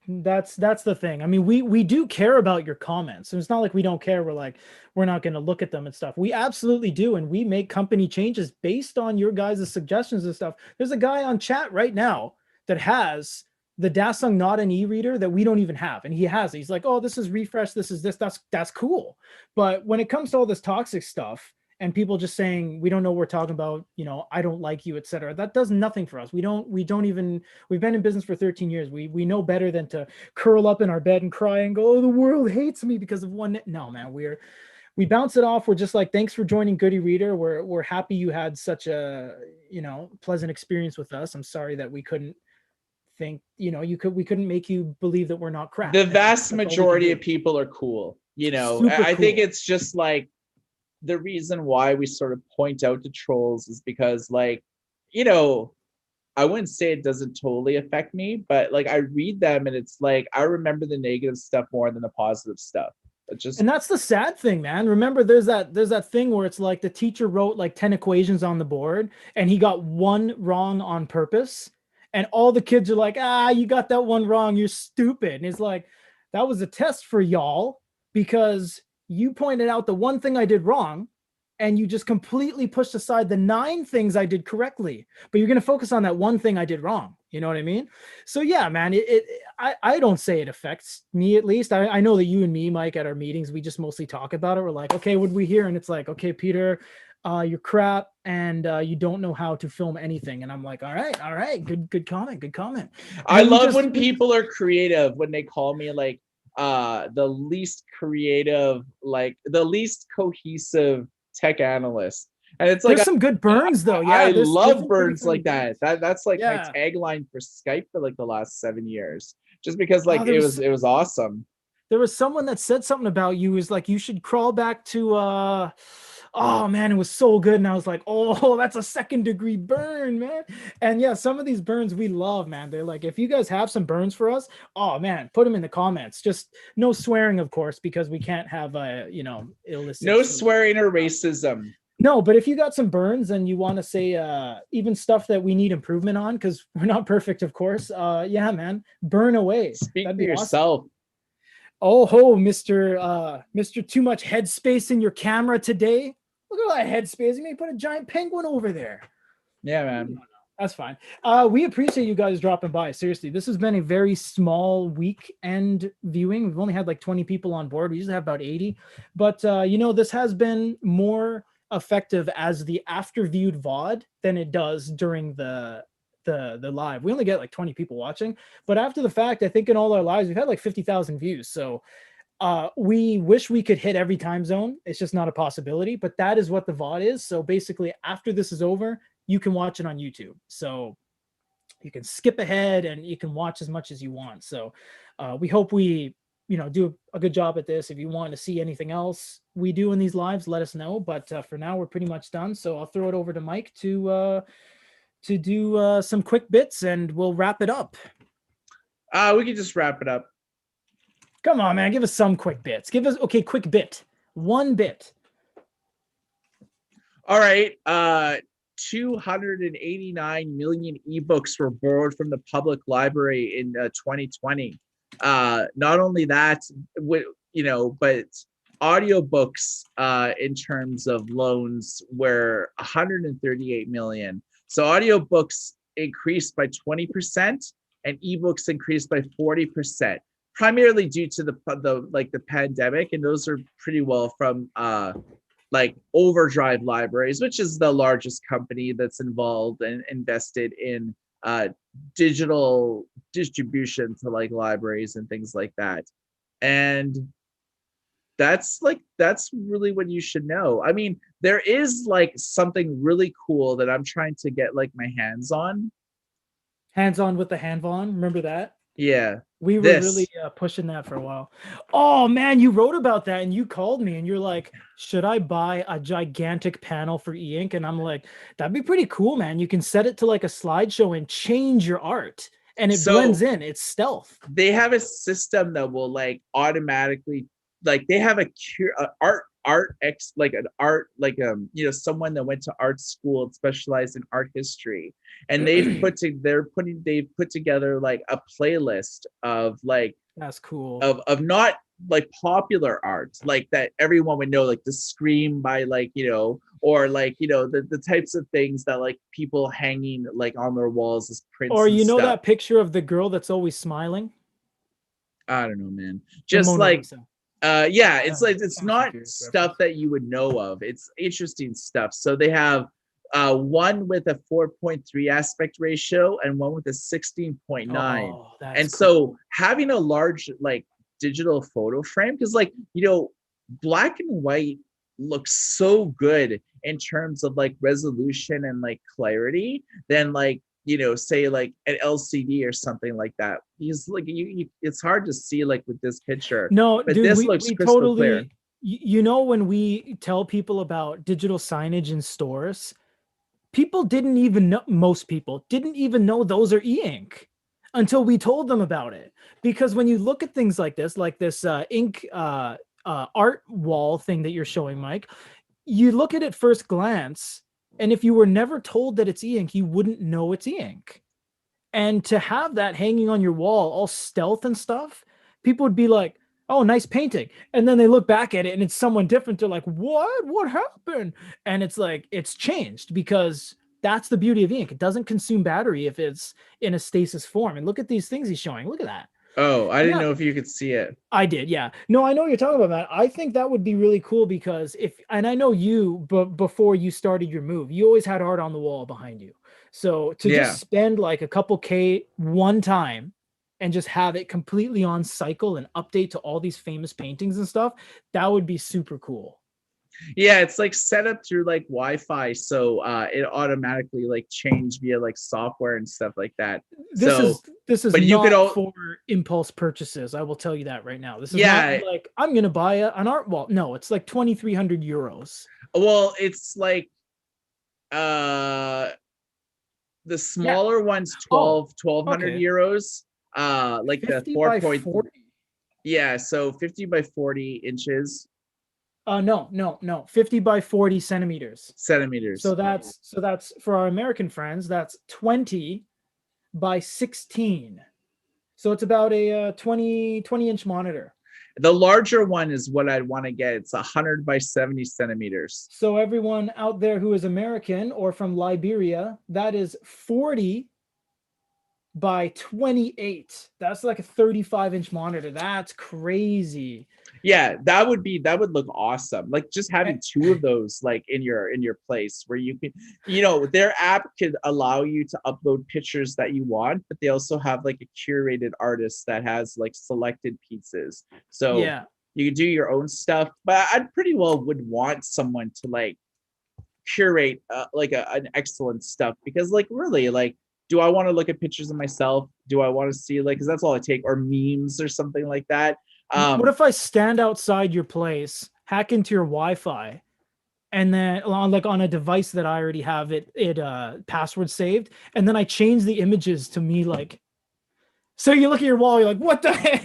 thing. I mean, we do care about your comments. And it's not like we don't care. We're not going to look at them and stuff. We absolutely do, and we make company changes based on your guys' suggestions and stuff. There's a guy on chat right now that has the Dasung not an e-reader that we don't even have, and he has it. He's like, oh, this is refresh, this is this. That's cool. But when it comes to all this toxic stuff and people just saying we don't know what we're talking about, you know, I don't like you, etc., that does nothing for us. We don't even, we've been in business for 13 years. We know better than to curl up in our bed and cry and go, oh, the world hates me because of one. No, man, we bounce it off. We're just like, thanks for joining Goody Reader. We're happy you had such a, you know, pleasant experience with us. I'm sorry that we couldn't think, you know, we couldn't make you believe that we're not crap. The vast That's all we can majority do. of people are cool, you know. Super I think cool. it's just like the reason why we sort of point out the trolls is because like, you know, I wouldn't say it doesn't totally affect me, but like I read them and it's like I remember the negative stuff more than the positive stuff. It just, And that's the sad thing, man. Remember, there's that thing where it's like the teacher wrote like 10 equations on the board and he got one wrong on purpose. And all the kids are like, ah, you got that one wrong. You're stupid. And it's like, that was a test for y'all because you pointed out the one thing I did wrong and you just completely pushed aside the 9 things I did correctly. But you're going to focus on that one thing I did wrong. You know what I mean? So yeah, man, I don't say it affects me, at least. I know that you and me, Mike, at our meetings, we just mostly talk about it. We're like, okay, what did we hear? And it's like, okay, Peter, you're crap and you don't know how to film anything. And I'm like, all right, good comment. And I then love when people are creative, when they call me like the least creative, like the least cohesive tech analyst. And it's like there's some good burns though. I Yeah, there's love some pretty burns funny like that. burns. That's like my Yeah. tagline for Skype for like the last 7 years. Just because Oh, like there was it was awesome. there was someone that said something about you, is like, you should crawl back to oh man, it was so good. And I was like, oh, that's a 2nd-degree burn, man. And yeah, some of these burns we love, man. They're like, if you guys have some burns for us, oh man, put them in the comments. Just no swearing, of course, because we can't have you know, illicit No swearing or racism. no, but if you got some burns and you want to say even stuff that we need improvement on, because we're not perfect, of course, yeah, man, burn away. Speak That'd for be awesome. yourself. Oh ho, Mr. Too much headspace in your camera today. Look at all that headspace. You may put a giant penguin over there. Yeah, man. That's fine. We appreciate you guys dropping by. Seriously, this has been a very small weekend viewing. We've only had like 20 people on board. We usually have about 80. But you know, this has been more effective as the after viewed VOD than it does during the live. We only get like 20 people watching, but after the fact, I think in all our lives we've had like 50,000 views. So we wish we could hit every time zone. It's just not a possibility, but that is what the VOD is. So basically after this is over, you can watch it on YouTube. So you can skip ahead and you can watch as much as you want. So we hope we, you know, do a good job at this. If you want to see anything else we do in these lives, let us know. But for now, we're pretty much done. So I'll throw it over to Mike to do some quick bits and we'll wrap it up. We can just wrap it up. Come on, man. Give us some quick bits. Give us, okay, quick bit. 1 bit. All right. 289 million ebooks were borrowed from the public library in 2020. Not only that, but audiobooks in terms of loans were 138 million. So audiobooks increased by 20% and ebooks increased by 40%, primarily due to the pandemic, and those are pretty well from like Overdrive Libraries, which is the largest company that's involved and invested in digital distribution to like libraries and things like that. And that's really what you should know. I mean, there is like something really cool that I'm trying to get like my hands on. Hands on with the Hanvon. Remember that? Yeah. We were really pushing that for a while. Oh man, you wrote about that and you called me and you're like, should I buy a gigantic panel for e-ink? And I'm like, that'd be pretty cool, man. You can set it to like a slideshow and change your art and it blends in. It's stealth. They have a system that will like automatically, like they have a someone that went to art school and specialized in art history, and they've put together like a playlist of like, that's cool, of not like popular art like that everyone would know, like the Scream by like, or like, the types of things that like people hanging like on their walls as prints, or stuff. that picture of the girl that's always smiling. I don't know, man. Just like Lisa. Yeah, it's like, it's not stuff that you would know of. It's interesting stuff. So they have one with a 4.3 aspect ratio and one with a 16.9. And so having a large like digital photo frame, because like, black and white looks so good in terms of like resolution and like clarity than like, say like an LCD or something like that. Because like it's hard to see like with this picture. No, but dude, this we looks crystal totally clear. When we tell people about digital signage in stores, most people didn't even know those are e-ink until we told them about it. Because when you look at things like this ink art wall thing that you're showing, Mike, you look at it first glance, and if you were never told that it's e-ink, you wouldn't know it's e-ink. And to have that hanging on your wall, all stealth and stuff, people would be like, oh, nice painting. And then they look back at it and it's someone different. They're like, what happened? And it's like, it's changed, because that's the beauty of ink. It doesn't consume battery if it's in a stasis form. And look at these things he's showing. Look at that. Oh, I didn't know if you could see it. I did, yeah. No, I know what you're talking about that. I think that would be really cool, because and I know you, but before you started your move, you always had art on the wall behind you. So to just spend like a couple K one time and just have it completely on cycle and update to all these famous paintings and stuff, that would be super cool. Yeah, it's like set up through like Wi-Fi, so it automatically like change via like software and stuff like that. This is but not for impulse purchases. I will tell you that right now. This is not like I'm gonna buy an art wall. No, it's like 2,300 euros. Well, it's like the smaller one's 1,200 euros. Like the 4.4. Yeah, so 50 by 40 inches. No. 50 by 40 centimeters. So that's for our American friends, that's 20 by 16. So it's about a 20 inch monitor. The larger one is what I'd want to get. It's 100 by 70 centimeters. So everyone out there who is American or from Liberia, that is 40 by 28. That's like a 35-inch monitor. That's crazy. Yeah, that would look awesome. Like just having two of those like in your place where you can, their app could allow you to upload pictures that you want, but they also have like a curated artist that has like selected pieces. So you can do your own stuff, but I pretty well would want someone to like curate like an excellent stuff, because like really, like, do I want to look at pictures of myself? Do I want to see like, because that's all I take, or memes or something like that. What if I stand outside your place, hack into your Wi-Fi, and then on a device that I already have it password saved, and then I change the images to me like So you look at your wall, you're like, what the heck?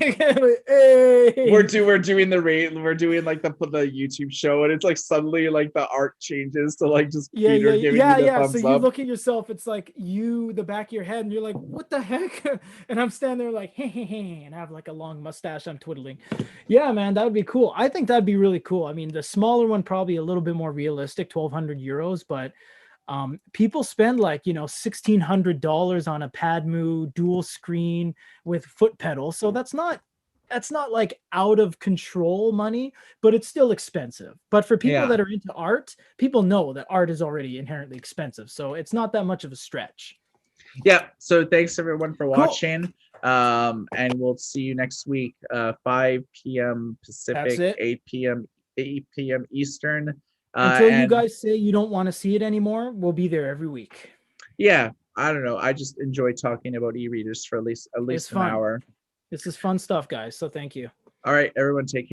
Hey. We're doing the rate. We're doing like the YouTube show, and it's like suddenly like the art changes to like just Yeah, Peter yeah, giving yeah, you the yeah. So thumbs you up. look at yourself, it's like you, the back of your head, and you're like, what the heck? And I'm standing there like, hey, and I have like a long mustache I'm twiddling. Yeah, man, that would be cool. I think that'd be really cool. I mean, the smaller one probably a little bit more realistic, 1,200 euros, but people spend like, $1,600 on a Padmu dual screen with foot pedal. So that's not like out of control money, but it's still expensive. But for people Yeah. that are into art, people know that art is already inherently expensive. So it's not that much of a stretch. Yeah. So thanks everyone for Cool. watching. And we'll see you next week, 5 p.m. That's Pacific, it. 8 p.m. Eastern. Until you And guys say you don't want to see it anymore, we'll be there every week. yeah, I don't know. I just enjoy talking about e-readers for at It's least an fun. hour. This is fun stuff, guys. So thank you. All right, everyone, take care.